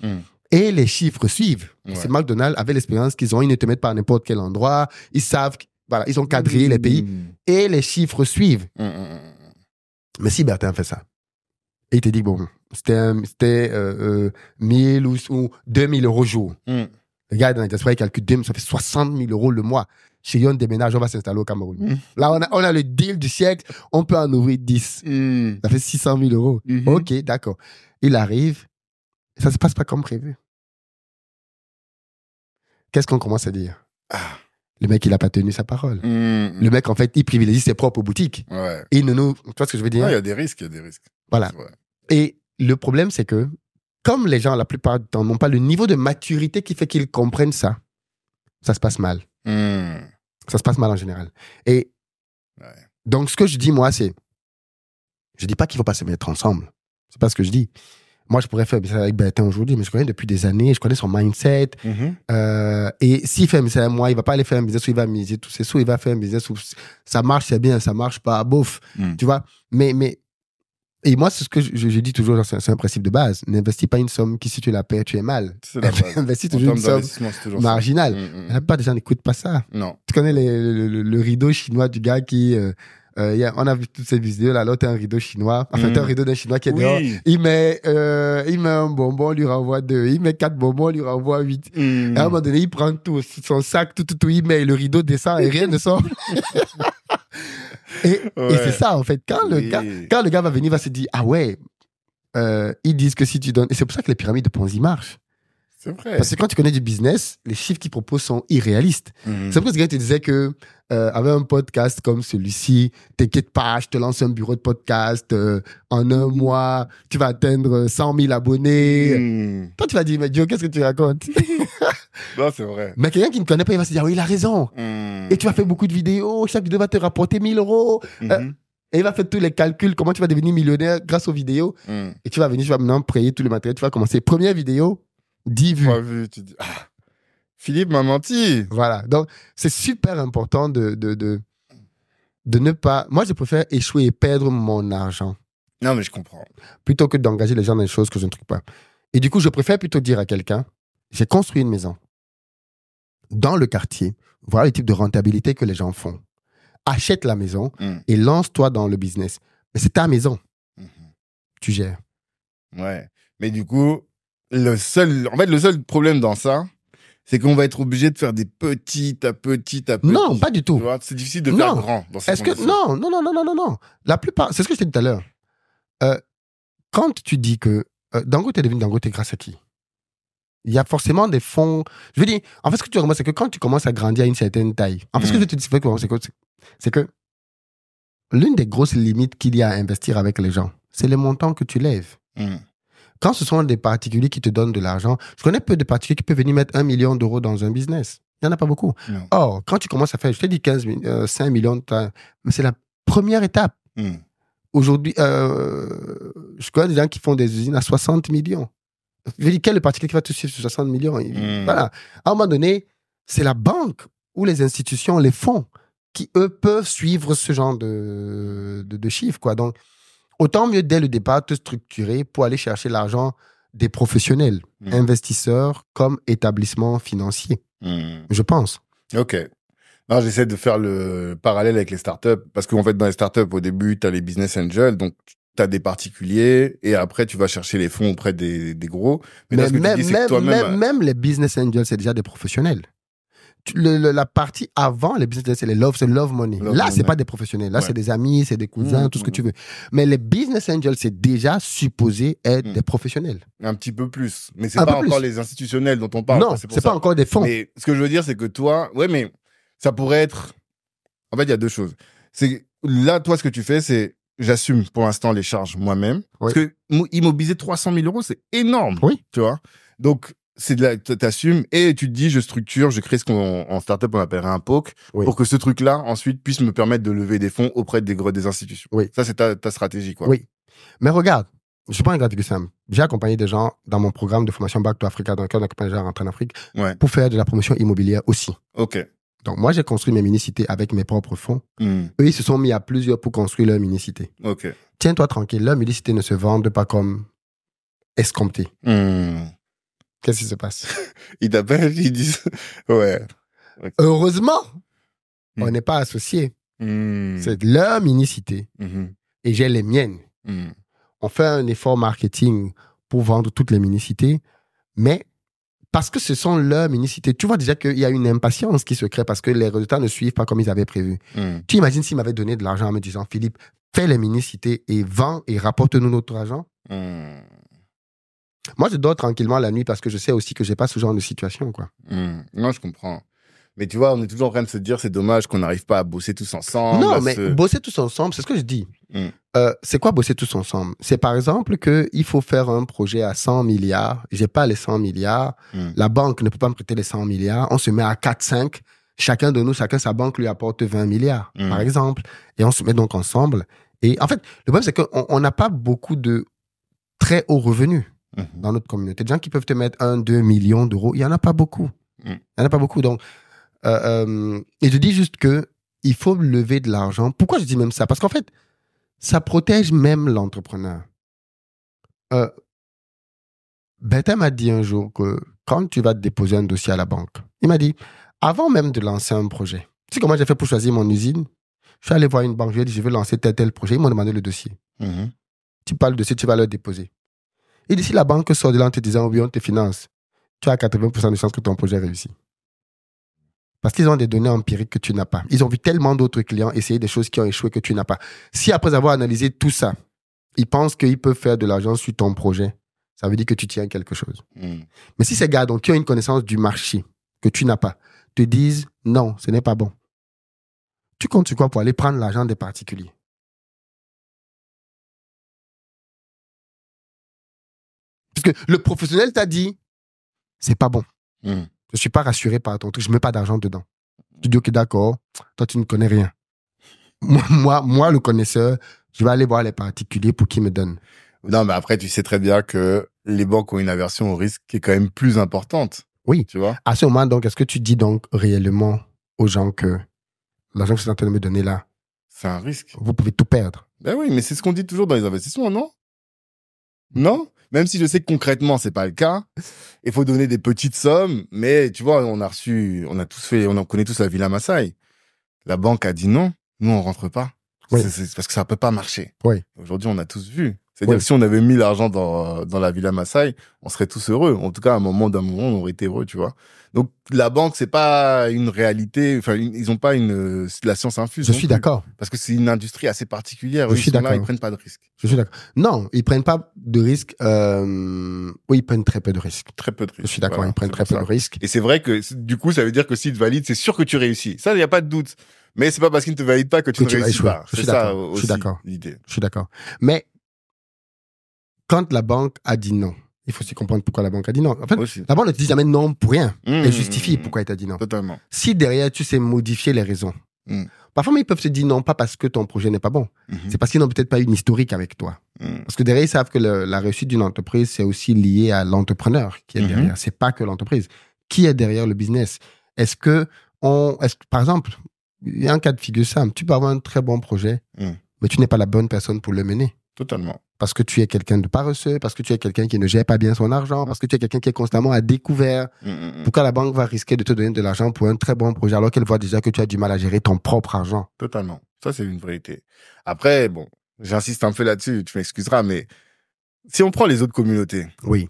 Et les chiffres suivent. C'est McDonald's, avec l'expérience qu'ils ont, ils ne te mettent pas à n'importe quel endroit. Ils savent, voilà, ils ont quadrillé les pays. Et les chiffres suivent. Mais si Bertin fait ça, et il te dit, bon, c'était 1000 ou 2000 € jour. Le gars dans la diaspora, il calcule 2000, ça fait 60 000 € le mois. Chérie, on déménage, on va s'installer au Cameroun. Là, on a le deal du siècle, on peut en ouvrir 10. Ça fait 600 000 €. Ok, d'accord. Il arrive, ça se passe pas comme prévu. Qu'est-ce qu'on commence à dire? Le mec, il n'a pas tenu sa parole. Le mec, en fait, il privilégie ses propres boutiques. Et il ne nous... Tu vois ce que je veux dire? Il y a des risques, Voilà. Et le problème, c'est que, comme les gens, la plupart du temps, n'ont pas le niveau de maturité qui fait qu'ils comprennent ça, ça se passe mal. Ça se passe mal en général. Et donc, ce que je dis, moi, c'est... Je dis pas qu'il faut pas se mettre ensemble. C'est pas ce que je dis. Moi, je pourrais faire ça avec Bertin aujourd'hui, mais je connais depuis des années, je connais son mindset. Et s'il fait un business avec moi, il va pas aller faire un business où il va miser tous ses sous, il va faire un business où ça marche, c'est bien, ça marche pas, bof. Tu vois? Et moi, c'est ce que je dis toujours, c'est un principe de base. N'investis pas une somme qui, si tu la perds, tu es mal. Investis toujours une somme marginale. La plupart des gens n'écoutent pas ça. Non. Tu connais le rideau chinois du gars qui... on a vu toutes ces vidéos là, t'as un rideau chinois, enfin t'as un rideau d'un chinois qui est dehors, il met un bonbon, on lui renvoie 2, il met 4 bonbons, on lui renvoie 8. Et à un moment donné, il prend tout, son sac, tout, il met, et le rideau descend et rien ne sort. Et c'est ça en fait, quand le gars va venir, il va se dire, ah ouais, ils disent que si tu donnes, et c'est pour ça que les pyramides de Ponzi marchent. C'est vrai. Parce que quand tu connais du business, les chiffres qu'ils proposent sont irréalistes. C'est pour ça que ce gars te disait que avec un podcast comme celui-ci, t'inquiète pas, je te lance un bureau de podcast, en 1 mois, tu vas atteindre 100 000 abonnés. Toi, tu vas dire, mais Joe, qu'est-ce que tu racontes? Non, c'est vrai. Mais quelqu'un qui ne connaît pas, il va se dire, oui, il a raison. Et tu vas faire beaucoup de vidéos, chaque vidéo va te rapporter 1 000 €. Et il va faire tous les calculs, comment tu vas devenir millionnaire grâce aux vidéos. Et tu vas venir, tu vas maintenant payer tout le matériel, tu vas commencer. Première vidéo, 10 vues. 3 vues, tu dis, Philippe m'a menti. Voilà. Donc, c'est super important de ne pas... Moi, je préfère échouer et perdre mon argent. Non, mais je comprends. Plutôt que d'engager les gens dans des choses que je ne trouve pas. Et du coup, je préfère plutôt dire à quelqu'un, j'ai construit une maison dans le quartier. Voilà le type de rentabilité que les gens font. Achète la maison et lance-toi dans le business. Mais c'est ta maison. Tu gères. Ouais. Mais du coup... Le seul problème dans ça, c'est qu'on va être obligé de faire des petit à petit. Non, pas du tout. C'est difficile de faire grand dans ces conditions. Non. La plupart, c'est ce que je t'ai dit tout à l'heure. Quand tu dis que Dangote est devenu Dangote grâce à qui? Il y a forcément des fonds. Je veux dire, en fait, ce que tu remarques, c'est que quand tu commences à grandir à une certaine taille, en fait, ce que je te dis, c'est que l'une des grosses limites qu'il y a à investir avec les gens, c'est les montants que tu lèves. Quand ce sont des particuliers qui te donnent de l'argent, je connais peu de particuliers qui peuvent venir mettre 1 million d'euros dans un business. Il n'y en a pas beaucoup. Non. Or, quand tu commences à faire, je t'ai dit 5 millions, mais c'est la première étape. Aujourd'hui, je connais des gens qui font des usines à 60 millions. Je dis, quel est le particulier qui va te suivre sur 60 millions? Voilà. À un moment donné, c'est la banque ou les institutions, les fonds, qui, eux, peuvent suivre ce genre de chiffres, quoi. Donc, autant mieux, dès le départ, te structurer pour aller chercher l'argent des professionnels, investisseurs comme établissements financiers. Je pense. OK. Non, j'essaie de faire le parallèle avec les startups parce qu'en fait, dans les startups, au début, tu as les business angels, donc tu as des particuliers et après, tu vas chercher les fonds auprès des gros. Mais même les business angels, c'est déjà des professionnels. La partie avant les business angels, c'est love money. Là, c'est pas des professionnels. Là, c'est des amis, c'est des cousins, tout ce que tu veux. Mais les business angels, c'est déjà supposé être des professionnels. Un petit peu plus. Mais c'est pas encore les institutionnels dont on parle. Non, c'est pas encore des fonds. Mais ce que je veux dire, c'est que toi, mais ça pourrait être. En fait, il y a deux choses. C'est là, toi, ce que tu fais, c'est j'assume pour l'instant les charges moi-même. Parce que immobiliser 300 000 €, c'est énorme. Oui. Tu vois. Donc, t'assumes et tu te dis, je structure, je crée ce qu'en startup on appellerait un POC pour que ce truc-là ensuite puisse me permettre de lever des fonds auprès des institutions. Oui. Ça, c'est ta stratégie, quoi. Oui. Mais regarde, je prends un exemple simple. J'ai accompagné des gens dans mon programme de formation Back to Africa, dans lequel on accompagne les gens à rentrer en Afrique, pour faire de la promotion immobilière aussi. OK. Donc, moi, j'ai construit mes mini-cités avec mes propres fonds. Eux, ils se sont mis à plusieurs pour construire leur mini-cité. OK. Tiens-toi tranquille, leurs mini-cités ne se vendent pas comme escompté. Qu'est-ce qui se passe? Ils t'appellent, ils disent... Ouais. Okay. Heureusement, on n'est pas associés. C'est leur mini-cité. Et j'ai les miennes. On fait un effort marketing pour vendre toutes les mini-cités, mais parce que ce sont leurs mini-cités, tu vois déjà qu'il y a une impatience qui se crée parce que les résultats ne suivent pas comme ils avaient prévu. Tu imagines s'ils m'avaient donné de l'argent en me disant, Philippe, fais les mini-cités et vends et rapporte-nous notre argent. Moi, je dors tranquillement la nuit parce que je sais aussi que j'ai pas ce genre de situation, quoi. Non, je comprends. Mais tu vois, on est toujours en train de se dire, c'est dommage qu'on n'arrive pas à bosser tous ensemble. Non, mais bosser tous ensemble, c'est ce que je dis. C'est quoi bosser tous ensemble? C'est par exemple qu'il faut faire un projet à 100 milliards. J'ai pas les 100 milliards. La banque ne peut pas me prêter les 100 milliards. On se met à 4-5. Chacun de nous, chacun sa banque lui apporte 20 milliards, par exemple. Et on se met donc ensemble. Et en fait, le problème, c'est qu'on n'a pas beaucoup de très hauts revenus dans notre communauté. Des gens qui peuvent te mettre 1-2 millions d'euros, il n'y en a pas beaucoup. Il n'y en a pas beaucoup. Donc, et je dis juste que il faut lever de l'argent. Pourquoi je dis même ça? Parce qu'en fait, ça protège même l'entrepreneur. Bertin m'a dit un jour que quand tu vas déposer un dossier à la banque, il m'a dit, avant même de lancer un projet, tu sais comment j'ai fait pour choisir mon usine? Je suis allé voir une banque, je lui ai dit, je veux lancer tel projet. Ils m'ont demandé le dossier. Tu parles le dossier, tu vas le déposer. Et d'ici la banque sort de là en te disant, oui, on te finance, tu as 80% de chances que ton projet réussit. Parce qu'ils ont des données empiriques que tu n'as pas. Ils ont vu tellement d'autres clients essayer des choses qui ont échoué que tu n'as pas. Si après avoir analysé tout ça, ils pensent qu'ils peuvent faire de l'argent sur ton projet, ça veut dire que tu tiens quelque chose. Mais si ces gars donc, qui ont une connaissance du marché que tu n'as pas, te disent, non, ce n'est pas bon, tu comptes sur quoi pour aller prendre l'argent des particuliers? Parce que le professionnel t'a dit, c'est pas bon. Je suis pas rassuré par ton truc, je mets pas d'argent dedans. Tu dis, ok, d'accord, toi, tu ne connais rien. Moi, le connaisseur, je vais aller voir les particuliers pour qu'ils me donnent. Non, mais après, tu sais très bien que les banques ont une aversion au risque qui est quand même plus importante. Oui. Tu vois? À ce moment, donc, est-ce que tu dis donc réellement aux gens que l'argent que vous êtes en train de me donner là, c'est un risque. Vous pouvez tout perdre. Ben oui, mais c'est ce qu'on dit toujours dans les investissements, non? Non? Même si je sais que concrètement, c'est pas le cas. Il faut donner des petites sommes, mais tu vois, on connaît tous la Villa Massaï. La banque a dit non, nous on rentre pas. Oui. C'est parce que ça peut pas marcher. Oui. Aujourd'hui, on a tous vu. C'est-à-dire que si on avait mis l'argent dans la Villa Massaï, on serait tous heureux. En tout cas, à un moment, on aurait été heureux, tu vois. Donc, la banque, c'est pas une réalité, enfin, ils ont pas la science infuse. Je suis d'accord. Parce que c'est une industrie assez particulière. Je suis d'accord. Là, ils prennent pas de risques. Je suis d'accord. Non, ils prennent pas de risques. Oui, ils prennent très peu de risques. Très peu de risques. Je suis d'accord, ils prennent très peu de risques. Et c'est vrai que, du coup, ça veut dire que s'ils te valident, c'est sûr que tu réussis. Ça, il n'y a pas de doute. Mais c'est pas parce qu'ils ne te valident pas que tu ne réussis pas. Je suis d'accord. L'idée. Je suis d'accord. Mais, quand la banque a dit non, Il faut aussi comprendre pourquoi la banque a dit non. En fait, la banque ne te dit jamais non pour rien. Elle justifie pourquoi elle t'a dit non. Totalement. Si derrière, tu sais modifier les raisons. Parfois, ils peuvent se dire non, pas parce que ton projet n'est pas bon. C'est parce qu'ils n'ont peut-être pas une historique avec toi. Parce que derrière, ils savent que la réussite d'une entreprise, c'est aussi lié à l'entrepreneur qui est derrière. C'est pas que l'entreprise. Qui est derrière le business? Par exemple, il y a un cas de figure simple. Tu peux avoir un très bon projet, mais tu n'es pas la bonne personne pour le mener. Totalement. Parce que tu es quelqu'un de paresseux, parce que tu es quelqu'un qui ne gère pas bien son argent, parce que tu es quelqu'un qui est constamment à découvert. Pourquoi la banque va risquer de te donner de l'argent pour un très bon projet alors qu'elle voit déjà que tu as du mal à gérer ton propre argent? Totalement. Ça, c'est une vérité. Après, bon, j'insiste un peu là-dessus, tu m'excuseras, mais si on prend les autres communautés,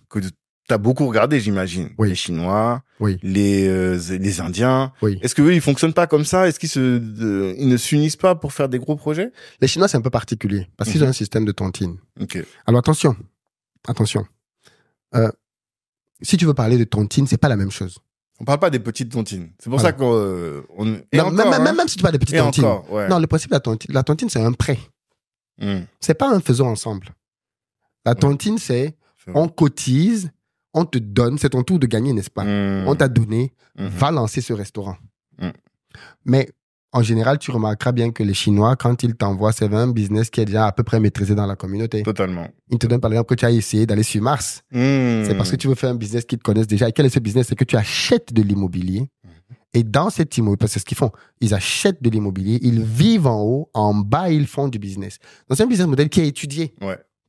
que tu as beaucoup regardé, j'imagine, les Chinois, les Indiens, est-ce qu'eux, ils fonctionnent pas comme ça? Est-ce qu'ils ils ne s'unissent pas pour faire des gros projets? Les Chinois, c'est un peu particulier parce qu'ils ont un système de tontine. Alors attention. Si tu veux parler de tontine, c'est pas la même chose. On parle pas des petites tontines. C'est pour ça qu'on... Même si tu parles des petites tontines. Non, le principe de la tontine, c'est un prêt. C'est pas un faisons ensemble. La tontine, c'est on cotise, on te donne, c'est ton tour de gagner, n'est-ce pas? On t'a donné, va lancer ce restaurant. Mais en général, tu remarqueras bien que les Chinois, quand ils t'envoient, c'est un business qui est déjà à peu près maîtrisé dans la communauté. Totalement. Ils te donnent par exemple que tu as essayé d'aller sur Mars. C'est parce que tu veux faire un business qu'ils te connaissent déjà. Et quel est ce business? C'est que tu achètes de l'immobilier. Et dans cet immobilier, parce que c'est ce qu'ils font, ils achètent de l'immobilier, ils vivent en haut, en bas, ils font du business. Donc c'est un business model qui est étudié.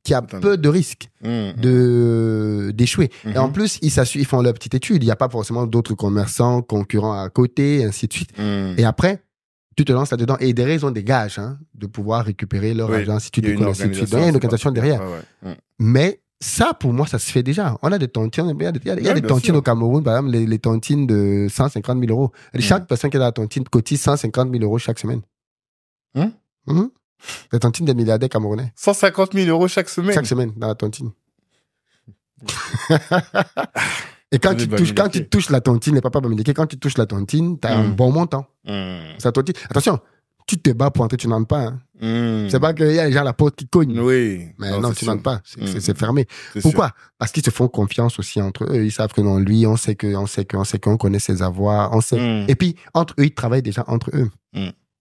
Qui a peu de risques d'échouer. Et en plus, ils font leur petite étude. Il n'y a pas forcément d'autres commerçants, concurrents à côté, et ainsi de suite. Et après, tu te lances là-dedans. Et derrière, ils ont des gages de pouvoir récupérer leur argent si tu décolles, ainsi de suite. Donc, il y a une organisation derrière. Mais ça, pour moi, ça se fait déjà. On a des tontines. Il y a des tontines au Cameroun, par exemple, les tontines de 150 000 euros. Chaque personne qui a la tontine cotise 150 000 euros chaque semaine. La tontine des milliardaires camerounais. 150 000 euros chaque semaine? Chaque semaine, dans la tontine. Et quand tu touches la tontine, les papas Bamileke, quand tu touches la tontine, t'as un bon montant. Ça tontine. Attention, tu te bats pour entrer, tu n'entres pas. C'est pas qu'il y a les gens à la porte qui cognent. Mais non, tu n'entres pas. C'est fermé. Pourquoi? Parce qu'ils se font confiance aussi entre eux. Ils savent que non, lui, on sait qu'on connaît ses avoirs, on sait. Et puis, entre eux, ils travaillent déjà entre eux.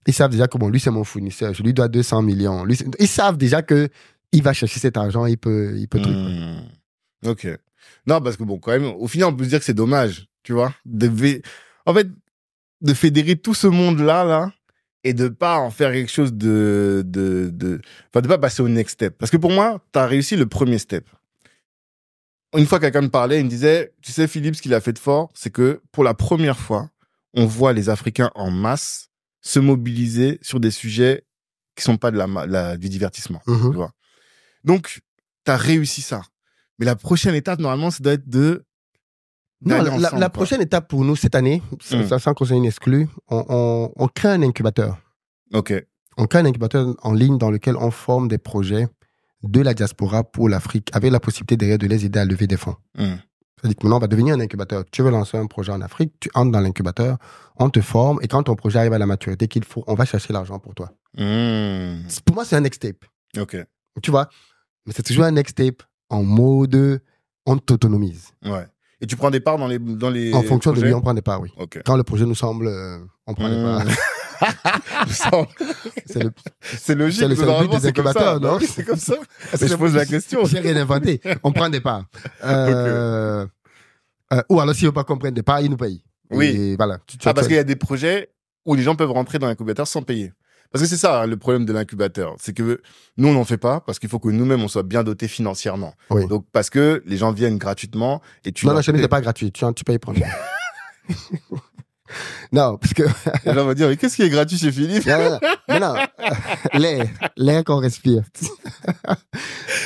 Ils savent déjà que bon, lui, c'est mon fournisseur. Je lui dois 200 millions. Lui, ils savent déjà que il va chercher cet argent, il peut truc. Ok. Non, parce que bon, quand même, au final, on peut se dire que c'est dommage, tu vois. En fait, de fédérer tout ce monde-là, et de pas en faire quelque chose enfin, de pas passer au next step. Parce que pour moi, t'as réussi le premier step. Une fois, quelqu'un me parlait, il me disait, tu sais, Philippe, ce qu'il a fait de fort, c'est que pour la première fois, on voit les Africains en masse se mobiliser sur des sujets qui sont pas du divertissement, tu vois. Donc, t'as réussi ça. Mais la prochaine étape, normalement, ça doit être la prochaine étape pour nous cette année, sans qu'on soit exclu, on crée un incubateur. On crée un incubateur en ligne dans lequel on forme des projets de la diaspora pour l'Afrique, avec la possibilité derrière de les aider à lever des fonds. C'est-à-dire que maintenant, on va devenir un incubateur. Tu veux lancer un projet en Afrique, tu entres dans l'incubateur, on te forme, et quand ton projet arrive à la maturité qu'il faut, on va chercher l'argent pour toi. Pour moi, c'est un next step. Tu vois? Mais c'est toujours un next step en mode on t'autonomise. Et tu prends des parts dans les en fonction projets? de lui, on prend des parts, oui. Quand le projet nous semble, on prend des parts. C'est logique. C'est le but des incubateurs, non? C'est comme ça. Je pose la question. J'ai rien inventé. On prend des parts. Ou alors, s'ils ne veulent pas qu'on prenne des parts, ils nous payent. Et voilà. Parce qu'il y a des projets où les gens peuvent rentrer dans l'incubateur sans payer. Parce que c'est ça, hein, le problème de l'incubateur. C'est que nous, on n'en fait pas parce qu'il faut que nous-mêmes, on soit bien dotés financièrement. Donc, parce que les gens viennent gratuitement et tu... Non, la chaîne n'est pas gratuite. Tu payes pour Non, parce que... Les gens vont dire, mais qu'est-ce qui est gratuit chez Philippe? Non. L'air qu'on respire.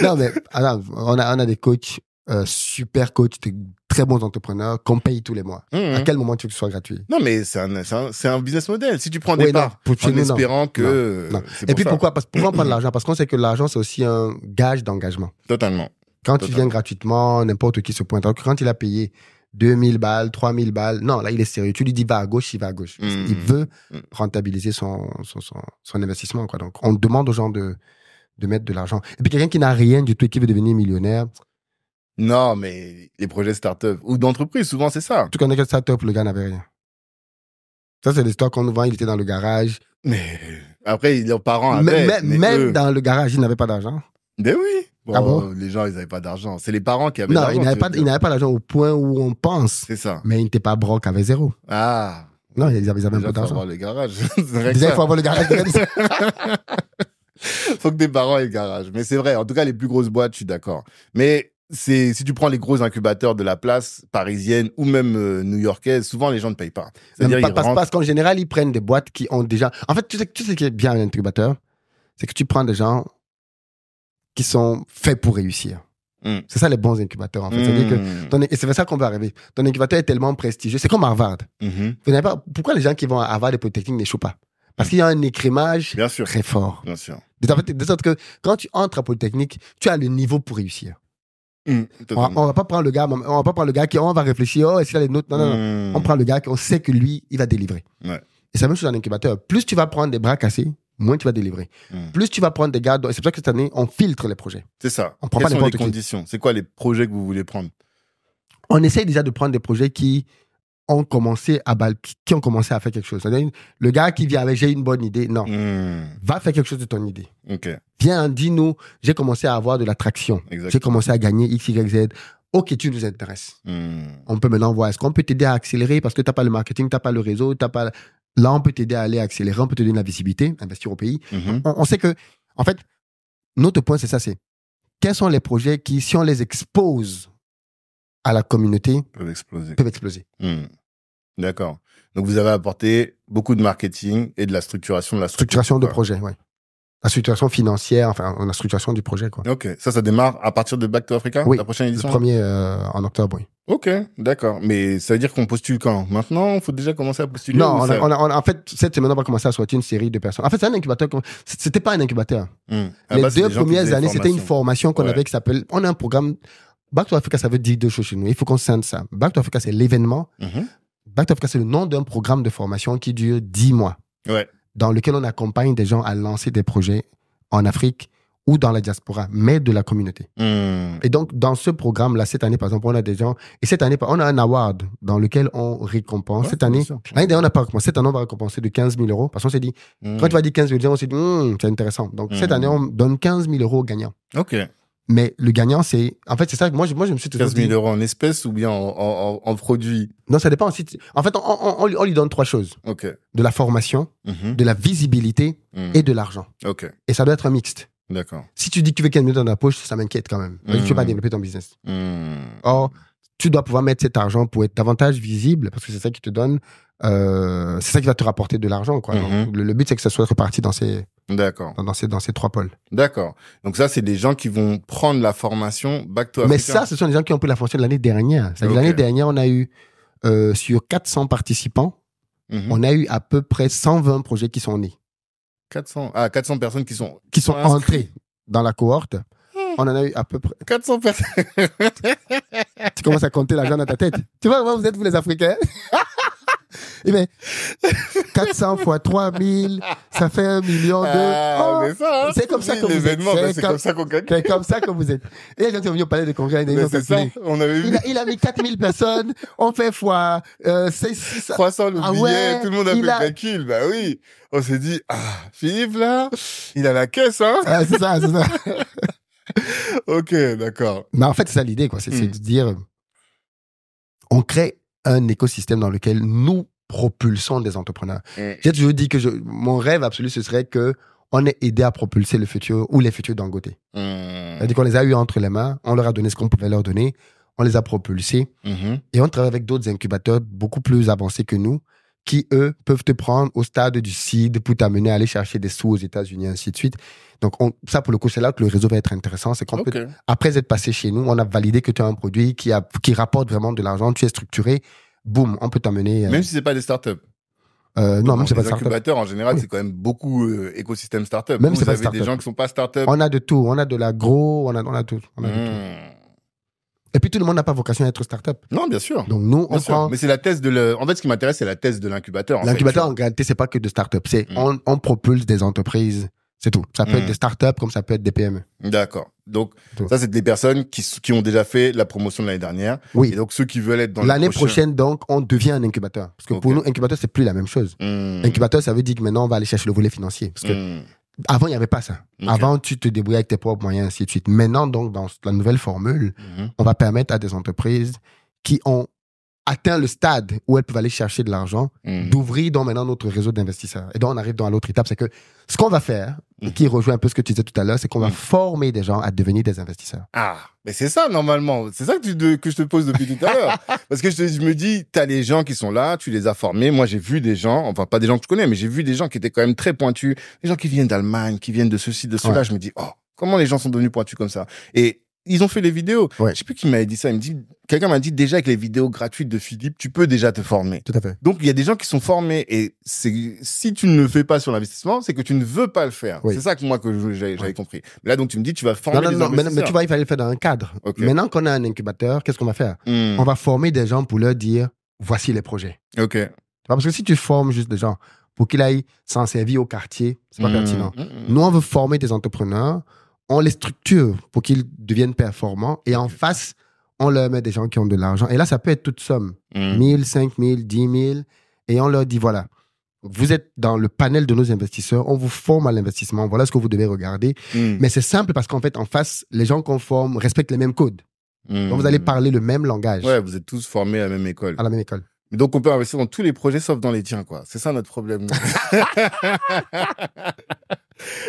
Non, mais alors, on a des coachs, super coachs, des très bons entrepreneurs qu'on paye tous les mois. À quel moment tu veux que ce soit gratuit? Non, mais c'est un business model. Si tu prends des parts en espérant que... Non. Et puis pourquoi on prend de l'argent? Parce qu'on sait que l'argent, c'est aussi un gage d'engagement. Totalement. Quand tu viens gratuitement, n'importe qui se pointe. Alors que quand il a payé 2000 balles, 3000 balles, non, là, il est sérieux. Tu lui dis va à gauche, il va à gauche. Il veut rentabiliser son investissement, quoi. Donc, on demande aux gens de mettre de l'argent. Et puis, quelqu'un qui n'a rien du tout et qui veut devenir millionnaire, Non, mais les projets start-up ou d'entreprise, souvent, c'est ça. Tu connais quelle start-up, le gars n'avait rien. Ça, c'est l'histoire qu'on nous vend, il était dans le garage. Mais après, leurs parents avaient. Même dans le garage, il n'avait pas d'argent. Ben oui. Bon, ah bon? Les gens, ils n'avaient pas d'argent. C'est les parents qui avaient d'argent. Non, il n'avait pas d'argent au point où on pense. C'est ça. Mais il n'était pas broke avec zéro. Ah. Non, ils avaient même pas d'argent. Il faut avoir le garage. Déjà, il faut avoir le garage. Faut que tes parents aient le garage. Mais c'est vrai, en tout cas, les plus grosses boîtes, je suis d'accord. Mais si tu prends les gros incubateurs de la place parisienne ou même new-yorkaise, souvent les gens ne payent pas. C'est-à-dire, parce qu'en général, ils prennent des boîtes qui ont déjà... En fait, tu sais ce qui est bien à l'incubateur, c'est que tu prends des gens qui sont faits pour réussir. C'est ça les bons incubateurs, en fait. C'est-à-dire que et c'est vers ça qu'on va arriver. Ton incubateur est tellement prestigieux. C'est comme Harvard. Vous n'avez pas... Pourquoi les gens qui vont à Harvard et Polytechnique n'échouent pas? Parce qu'il y a un écrémage très fort. Bien sûr. De sorte que quand tu entres à Polytechnique, tu as le niveau pour réussir. On va pas prendre le gars qui on va réfléchir, est-ce qu'il a les notes? Non. On prend le gars qu'on sait que lui, il va délivrer. Ouais. Et c'est la même chose en incubateur. Plus tu vas prendre des bras cassés, moins tu vas délivrer. Plus tu vas prendre des gars... C'est pour ça que cette année, on filtre les projets. C'est ça. On prend Quelles pas sont les n'importe conditions? C'est quoi les projets que vous voulez prendre? On essaye déjà de prendre des projets qui ont commencé à faire quelque chose. C'est-à-dire, le gars qui vient avec j'ai une bonne idée, non. Va faire quelque chose de ton idée. Okay. Viens, dis-nous, j'ai commencé à avoir de l'attraction. J'ai commencé à gagner X, Y, Z. Ok, tu nous intéresses. On peut maintenant voir, est-ce qu'on peut t'aider à accélérer parce que tu n'as pas le marketing, tu n'as pas le réseau, tu n'as pas... Là, on peut t'aider à aller accélérer, on peut te donner de la visibilité, investir au pays. On sait que, en fait, notre point, c'est ça, c'est quels sont les projets qui, si on les expose à la communauté, peuvent exploser. D'accord. Donc, vous avez apporté beaucoup de marketing et de la structuration de la structure. Structuration de projet, oui. La structuration financière, enfin, la structuration du projet, quoi. Ok. Ça démarre à partir de Back to Africa, oui, la prochaine édition? Le premier en octobre, oui. Ok, d'accord. Mais ça veut dire qu'on postule quand? Maintenant, il faut déjà commencer à postuler? Non, en fait, cette semaine, on va commencer à sortir une série de personnes. En fait, c'est un incubateur. C'était pas un incubateur. Les 2 premières années, c'était une formation qu'on avait qui s'appelle... On a un programme... Back to Africa, ça veut dire 2 choses chez nous. Il faut qu'on scinde ça. Back to Africa, c'est l'événement. Back to Africa, c'est le nom d'un programme de formation qui dure 10 mois. Ouais. Dans lequel on accompagne des gens à lancer des projets en Afrique ou dans la diaspora, mais de la communauté. Et donc, dans ce programme-là, cette année, par exemple, on a des gens... Et cette année, on a un award dans lequel on récompense. Cette année, l'année dernière, on n'a pas récompensé. Cette année, on va récompenser de 15 000 €. Parce qu'on s'est dit, quand tu vas dire 15 000 €, on s'est dit, c'est intéressant. Donc, cette année, on donne 15 000 € aux gagnants. OK. Mais le gagnant, c'est... En fait, c'est ça. Moi, je me suis toujours 15 000 € en espèces ou bien en produits? Non, ça dépend aussi. En fait, on lui donne 3 choses. OK. De la formation, de la visibilité et de l'argent. OK. Et ça doit être un mixte. D'accord. Si tu dis que tu veux 15 000 € dans ta poche, ça m'inquiète quand même. Tu ne veux pas développer ton business. Or, tu dois pouvoir mettre cet argent pour être davantage visible parce que c'est ça qui te donne... c'est ça qui va te rapporter de l'argent, quoi. Donc, le but, c'est que ça soit réparti dans ces... D'accord. Dans ces 3 pôles. D'accord. Donc ça, c'est des gens qui vont prendre la formation Back to Africa. Mais ça, ce sont des gens qui ont pris la formation de l'année dernière. C'est-à-dire l'année dernière, on a eu, sur 400 participants, on a eu à peu près 120 projets qui sont nés. 400 personnes qui sont entrées dans la cohorte. On en a eu à peu près... 400 personnes. Tu commences à compter l'argent dans ta tête. Tu vois, vous êtes, vous les Africains. Eh bien, 400 fois 3000, ça fait 1 million mais ça, c'est comme ça que vous êtes. C'est comme ça qu'on gagne. C'est comme ça que vous êtes. Et les gens sont venus au palais de congrès. C'est ça, on avait vu. Il a mis 4000 personnes, on fait fois 300 le billet, tout le monde a fait le calcul. Bah oui. On s'est dit, Philippe, là, il a la caisse, hein. C'est ça. Ok, d'accord. Mais en fait, c'est ça l'idée, quoi. C'est de dire, on crée un écosystème dans lequel nous propulsons des entrepreneurs. J'ai toujours dit que mon rêve absolu, ce serait qu'on ait aidé à propulser le futur ou les futurs Dangote. C'est-à-dire qu'on les a eu entre les mains, on leur a donné ce qu'on pouvait leur donner, on les a propulsés et on travaille avec d'autres incubateurs beaucoup plus avancés que nous qui, eux, peuvent te prendre au stade du seed pour t'amener à aller chercher des sous aux États-Unis, ainsi de suite. Donc, ça, pour le coup, c'est là que le réseau va être intéressant. C'est qu'on peut, après être passé chez nous, on a validé que tu as un produit qui rapporte vraiment de l'argent, tu es structuré, boum, on peut t'amener. Même si c'est pas des startups. Non, même si c'est pas des startups. Les incubateurs, en général, c'est quand même beaucoup écosystème startup. Même si vous avez des gens qui sont pas startups. On a de tout. On a de l'agro, on a tout. Et puis, tout le monde n'a pas vocation à être start-up. Non, bien sûr. Donc, nous, on prend... Mais c'est la thèse En fait, ce qui m'intéresse, c'est la thèse de l'incubateur. L'incubateur, en réalité, c'est pas que de start-up. C'est on propulse des entreprises C'est tout. Ça peut être des startups comme ça peut être des PME. D'accord. Donc, ça, c'est des personnes qui ont déjà fait la promotion de l'année dernière. Oui. Et donc, ceux qui veulent être dans l'année prochaine, donc, on devient un incubateur. Parce que pour nous, incubateur, c'est plus la même chose. Incubateur, ça veut dire que maintenant, on va aller chercher le volet financier. Parce que avant, il n'y avait pas ça. Avant, tu te débrouillais avec tes propres moyens, ainsi de suite. Maintenant, donc, dans la nouvelle formule, on va permettre à des entreprises qui ont atteint le stade où elles peuvent aller chercher de l'argent, d'ouvrir donc maintenant notre réseau d'investisseurs. Et donc, on arrive dans l'autre étape, c'est que ce qu'on va faire, et qui rejoint un peu ce que tu disais tout à l'heure, c'est qu'on va former des gens à devenir des investisseurs. Ah, mais c'est ça, normalement. C'est ça que je te pose depuis tout à l'heure. Parce que je me dis, t'as les gens qui sont là, tu les as formés. Moi, j'ai vu des gens, enfin, pas des gens que je connais, mais j'ai vu des gens qui étaient quand même très pointus. Des gens qui viennent d'Allemagne, qui viennent de ceci, de cela. Je me dis, oh, comment les gens sont devenus pointus comme ça? Et ils ont fait les vidéos. Je sais plus qui m'avait dit ça. Quelqu'un m'a dit déjà avec les vidéos gratuites de Philippe, tu peux déjà te former. Tout à fait. Donc, il y a des gens qui sont formés et si tu ne le fais pas sur l'investissement, c'est que tu ne veux pas le faire. C'est ça que moi, j'avais compris. Mais là, donc, tu me dis, tu vas former des investisseurs. Mais tu vois, il fallait le faire dans un cadre. Maintenant qu'on a un incubateur, qu'est-ce qu'on va faire? On va former des gens pour leur dire, voici les projets. Parce que si tu formes juste des gens pour qu'ils aillent s'en servir au quartier, c'est pas pertinent. Nous, on veut former des entrepreneurs, on les structure pour qu'ils deviennent performants et en face, on leur met des gens qui ont de l'argent. Et là, ça peut être toute somme. 1 000, 5 000, 10 000. Et on leur dit, voilà, vous êtes dans le panel de nos investisseurs, on vous forme à l'investissement, voilà ce que vous devez regarder. Mais c'est simple parce qu'en fait, en face, les gens qu'on forme respectent les mêmes codes. Donc, vous allez parler le même langage. Ouais, vous êtes tous formés à la même école. À la même école. Donc, on peut investir dans tous les projets sauf dans les tiens, quoi. C'est ça notre problème.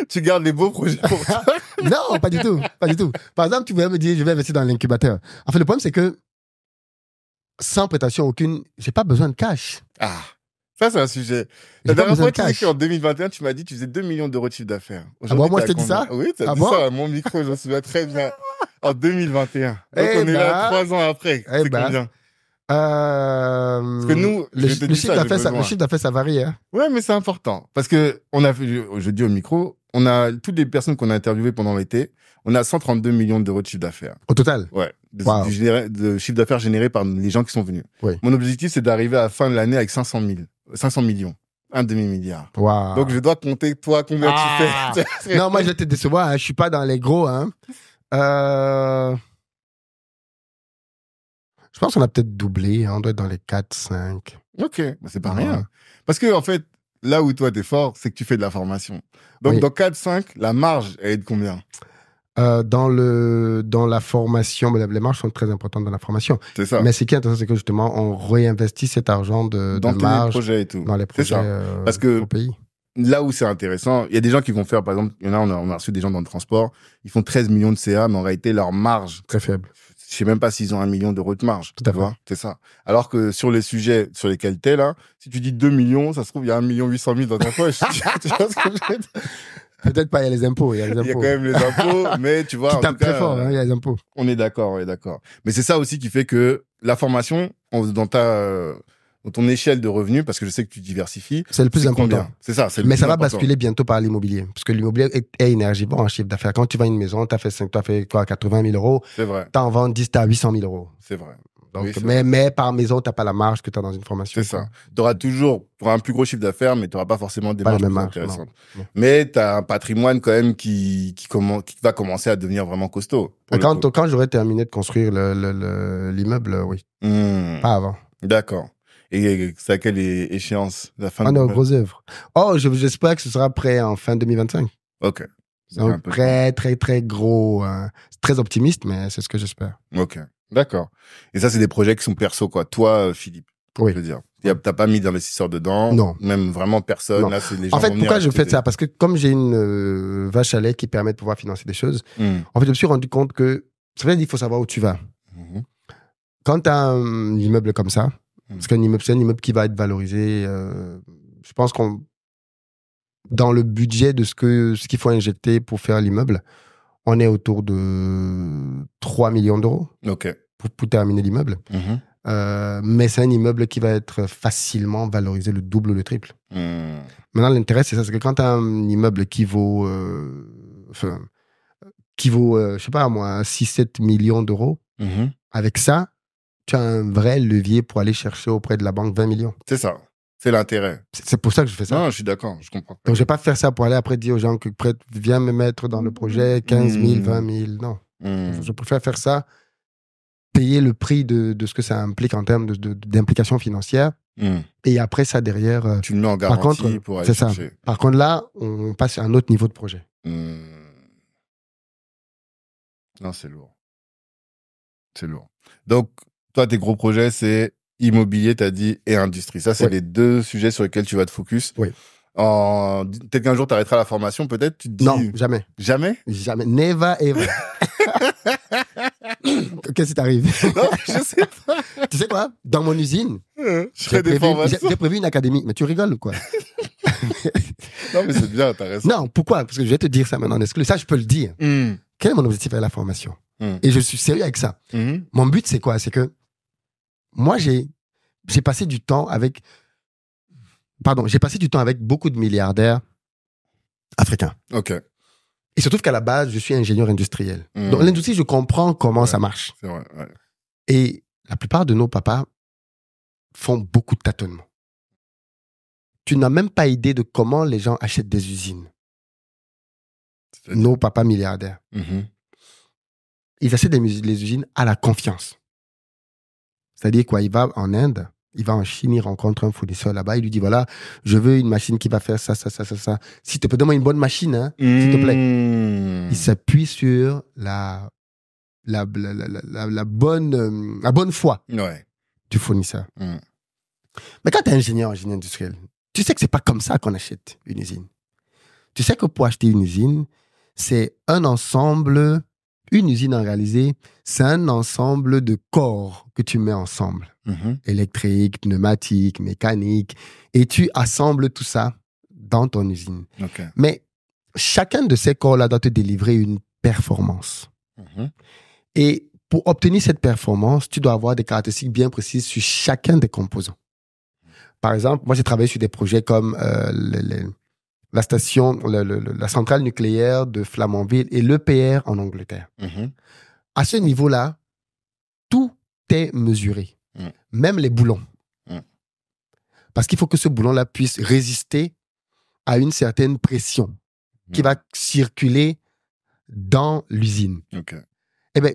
Tu gardes les beaux projets pour toi. Non, pas du tout. Pas du tout. Par exemple, tu voulais me dire, je vais investir dans l'incubateur. En fait, le problème, c'est que sans prétention aucune, j'ai pas besoin de cash. Ah, ça, c'est un sujet. La dernière fois, tu sais qu'en 2021, tu m'as dit que tu faisais 2 millions d'euros de chiffre d'affaires. Ah bon, moi, je t'ai dit ça? Oui, tu as dit ça à mon micro, je me souviens très bien. En 2021. Donc, on est là 3 ans après. C'est combien? Parce que nous, le chiffre d'affaires, ça varie. Hein. Ouais, mais c'est important. Parce que on a fait, je dis au micro, on a toutes les personnes qu'on a interviewées pendant l'été, on a 132 millions d'euros de chiffre d'affaires. Au total? Ouais. De chiffre d'affaires généré par les gens qui sont venus. Oui. Mon objectif, c'est d'arriver à la fin de l'année avec 500 millions. Un demi-milliard. Wow. Donc, je dois compter, toi, combien tu fais. Non, moi, je vais te décevoir. Hein. Je suis pas dans les gros. Hein. Je pense qu'on a peut-être doublé. Hein. On doit être dans les 4, 5. Ok. Bah, c'est pas rien. Parce que, en fait, là où toi, t'es fort, c'est que tu fais de la formation. Donc, dans 4, 5, la marge, elle est de combien? Dans la formation, les marges sont très importantes dans la formation. C'est ça. Mais ce qui est intéressant, c'est que justement, on réinvestit cet argent dans les projets et tout. Dans les projets parce que au pays. Là où c'est intéressant, il y a des gens qui vont faire, par exemple, il y en a, on a reçu des gens dans le transport, ils font 13 millions de CA, mais en réalité, leur marge... Très faible. Je sais même pas s'ils ont 1 million d'euros de marge. Tout à fait. C'est ça. Alors que sur les sujets sur lesquels t'es là, si tu dis 2 millions, ça se trouve, il y a 1 800 000 dans ta poche. Tu vois ce que je veux dire? Peut-être pas, il y a les impôts. Il y a quand même les impôts, mais tu vois. Qui tape très fort, il y a les impôts. On est d'accord. Mais c'est ça aussi qui fait que la formation, dans ton échelle de revenus, parce que je sais que tu diversifies. C'est le plus important. C'est ça. Mais ça va basculer bientôt par l'immobilier. Parce que l'immobilier est énergivore en chiffre d'affaires. Quand tu vends une maison, tu as fait quoi, 80 000 euros. C'est vrai. Tu en vends 10, tu as 800 000 euros. C'est vrai. Donc, oui, mais par maison, tu n'as pas la marge que tu as dans une formation. C'est ça. Tu auras toujours, pour un plus gros chiffre d'affaires, mais tu n'auras pas forcément des marges plus intéressantes. Non. Mais tu as un patrimoine quand même qui va commencer à devenir vraiment costaud. Quand j'aurai terminé de construire l'immeuble, oui. Pas avant. D'accord. Et c'est à quelle échéance? La fin de gros œuvre. Oh, j'espère que ce sera prêt en fin 2025. Ok. C'est un très, très, très gros. C'est très optimiste, mais c'est ce que j'espère. Ok. D'accord. Et ça, c'est des projets qui sont perso, quoi. Toi, Philippe. Oui. Je veux dire. T'as pas mis d'investisseurs dedans. Non. Même vraiment personne. Non. Là, c'est les gens. En fait, pourquoi je fais ça? Parce que comme j'ai une vache à lait qui permet de pouvoir financer des choses, en fait, je me suis rendu compte que, c'est vrai qu'il faut savoir où tu vas. Quand tu as un immeuble comme ça, parce qu'un immeuble, c'est un immeuble qui va être valorisé, je pense dans le budget de ce qu'il faut injecter pour faire l'immeuble, on est autour de 3 millions d'euros pour terminer l'immeuble. Mais c'est un immeuble qui va être facilement valorisé le double ou le triple. Maintenant, l'intérêt, c'est ça. C'est que quand tu as un immeuble qui vaut, je sais pas moi, 6-7 millions d'euros, avec ça, tu as un vrai levier pour aller chercher auprès de la banque 20 millions. C'est ça. C'est l'intérêt. C'est pour ça que je fais ça. Non, je suis d'accord, je comprends. Donc, je vais pas faire ça pour aller après dire aux gens que viens me mettre dans le projet 15 000, 20 000. Non. Je préfère faire ça, payer le prix de ce que ça implique en termes d'implication financière. Et après ça, derrière... Tu le mets en garantie par contre, pour aller c'est chercher. Ça. Par contre, là, on passe à un autre niveau de projet. Non, c'est lourd. C'est lourd. Donc, toi, tes gros projets, c'est immobilier, t'as dit, et industrie. Ça, c'est les deux sujets sur lesquels tu vas te focus. Oui. Peut-être qu'un jour, tu arrêteras la formation, peut-être, tu te dis... Non, jamais. Jamais? Jamais. Never ever. Qu'est-ce qui t'arrive? Non, je sais pas. Tu sais quoi? Dans mon usine, j'ai prévu une académie. Mais tu rigoles ou quoi? Non, mais c'est bien intéressant. Non, pourquoi? Parce que je vais te dire ça maintenant en exclu. Ça, je peux le dire. Quel est mon objectif avec la formation? Et je suis sérieux avec ça. Mon but, c'est quoi? C'est que moi, j'ai passé du temps avec... j'ai passé du temps avec beaucoup de milliardaires africains. OK. Il se trouve qu'à la base, je suis ingénieur industriel. Donc, l'industrie, je comprends comment ça marche. C'est vrai, ouais. Et la plupart de nos papas font beaucoup de tâtonnements. Tu n'as même pas idée de comment les gens achètent des usines. Nos papas milliardaires. Ils achètent les usines à la confiance. C'est-à-dire quoi? Il va en Inde, il va en Chine, il rencontre un fournisseur là-bas, il lui dit, voilà, je veux une machine qui va faire ça. S'il te plaît, donne-moi une bonne machine, hein, s'il te plaît. Il s'appuie sur la bonne foi du fournisseur. Mais quand tu es ingénieur industriel, tu sais que c'est pas comme ça qu'on achète une usine. Tu sais que pour acheter une usine, c'est un ensemble, une usine en réalité, c'est un ensemble de corps que tu mets ensemble. Électrique, pneumatique, mécanique. Et tu assembles tout ça dans ton usine. Okay. Mais chacun de ces corps-là doit te délivrer une performance. Et pour obtenir cette performance, tu dois avoir des caractéristiques bien précises sur chacun des composants. Par exemple, moi, j'ai travaillé sur des projets comme la station, la centrale nucléaire de Flamanville et l'EPR en Angleterre. À ce niveau-là, tout est mesuré. Même les boulons. Parce qu'il faut que ce boulon-là puisse résister à une certaine pression qui va circuler dans l'usine. Eh bien,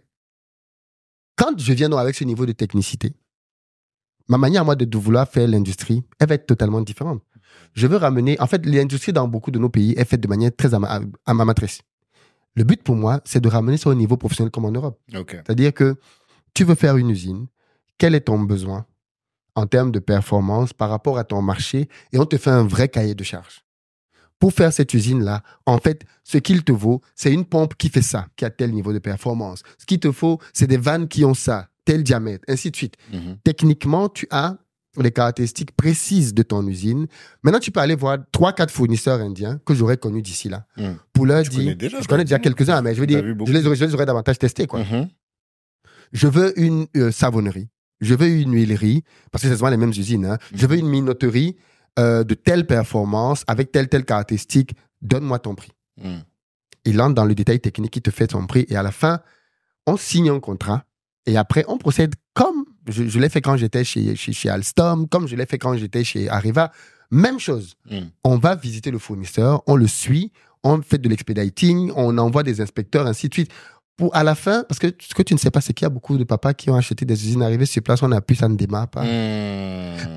quand je viens donc avec ce niveau de technicité, ma manière à moi de vouloir faire l'industrie, elle va être totalement différente. Je veux ramener... En fait, l'industrie dans beaucoup de nos pays est faite de manière très amatrice. Le but pour moi, c'est de ramener ça au niveau professionnel comme en Europe. C'est-à-dire que tu veux faire une usine, quel est ton besoin en termes de performance par rapport à ton marché et on te fait un vrai cahier de charges. Pour faire cette usine-là, en fait, ce qu'il te vaut, c'est une pompe qui fait ça, qui a tel niveau de performance. Ce qu'il te faut, c'est des vannes qui ont ça, tel diamètre, ainsi de suite. Techniquement, tu as les caractéristiques précises de ton usine. Maintenant, tu peux aller voir 3-4 fournisseurs indiens que j'aurais connus d'ici là. Pour leur dire, je connais déjà quelques-uns, mais je veux dire, je les aurais davantage testés, quoi. Je veux une savonnerie. Je veux une huilerie, parce que c'est souvent les mêmes usines. Hein. Je veux une minoterie de telle performance, avec telle caractéristique. Donne-moi ton prix. Il entre dans le détail technique, il te fait son prix. Et à la fin, on signe un contrat. Et après, on procède comme je l'ai fait quand j'étais chez Alstom, comme je l'ai fait quand j'étais chez Areva. Même chose. On va visiter le fournisseur, on le suit, on fait de l'expediting, on envoie des inspecteurs, ainsi de suite. Pour à la fin, parce que ce que tu ne sais pas, c'est qu'il y a beaucoup de papas qui ont acheté des usines arrivées sur place, on appuie, ça ne démarre pas.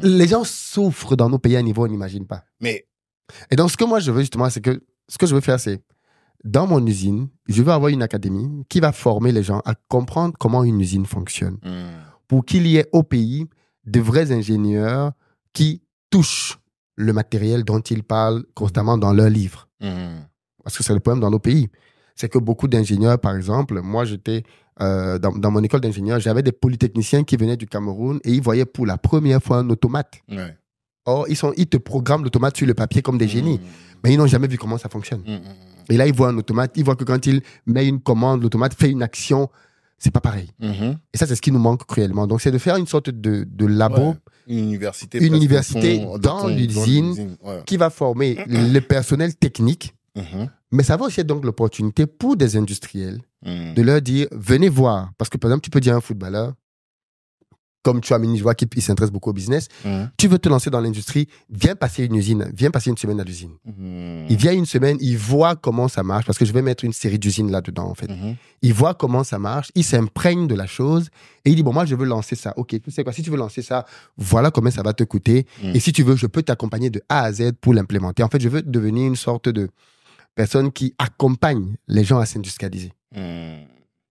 Les gens souffrent dans nos pays à un niveau on n'imagine pas. Et donc, ce que moi je veux justement, c'est que ce que je veux faire, c'est dans mon usine, je veux avoir une académie qui va former les gens à comprendre comment une usine fonctionne. Pour qu'il y ait au pays de vrais ingénieurs qui touchent le matériel dont ils parlent constamment dans leurs livres. Parce que c'est le problème dans nos pays. C'est que beaucoup d'ingénieurs, par exemple, moi j'étais dans mon école d'ingénieur, j'avais des polytechniciens qui venaient du Cameroun et ils voyaient pour la première fois un automate. Or, ils te programment l'automate sur le papier comme des génies, mais ils n'ont jamais vu comment ça fonctionne. Et là, ils voient un automate, ils voient que quand il met une commande, l'automate fait une action, c'est pas pareil. Et ça, c'est ce qui nous manque cruellement. Donc, c'est de faire une sorte de labo, une université dans l'usine qui va former le personnel technique. Mais ça va aussi être donc l'opportunité pour des industriels de leur dire, venez voir. Parce que, par exemple, tu peux dire à un footballeur, comme tu as mis, je vois qu'il s'intéresse beaucoup au business. Tu veux te lancer dans l'industrie, viens passer une semaine à l'usine. Il vient une semaine, il voit comment ça marche, parce que je vais mettre une série d'usines là-dedans, en fait. Il voit comment ça marche, il s'imprègne de la chose, et il dit, bon, moi, je veux lancer ça. OK, tu sais quoi, si tu veux lancer ça, voilà combien ça va te coûter. Et si tu veux, je peux t'accompagner de A à Z pour l'implémenter. En fait, je veux devenir une sorte de personne qui accompagne les gens à s'industrialiser.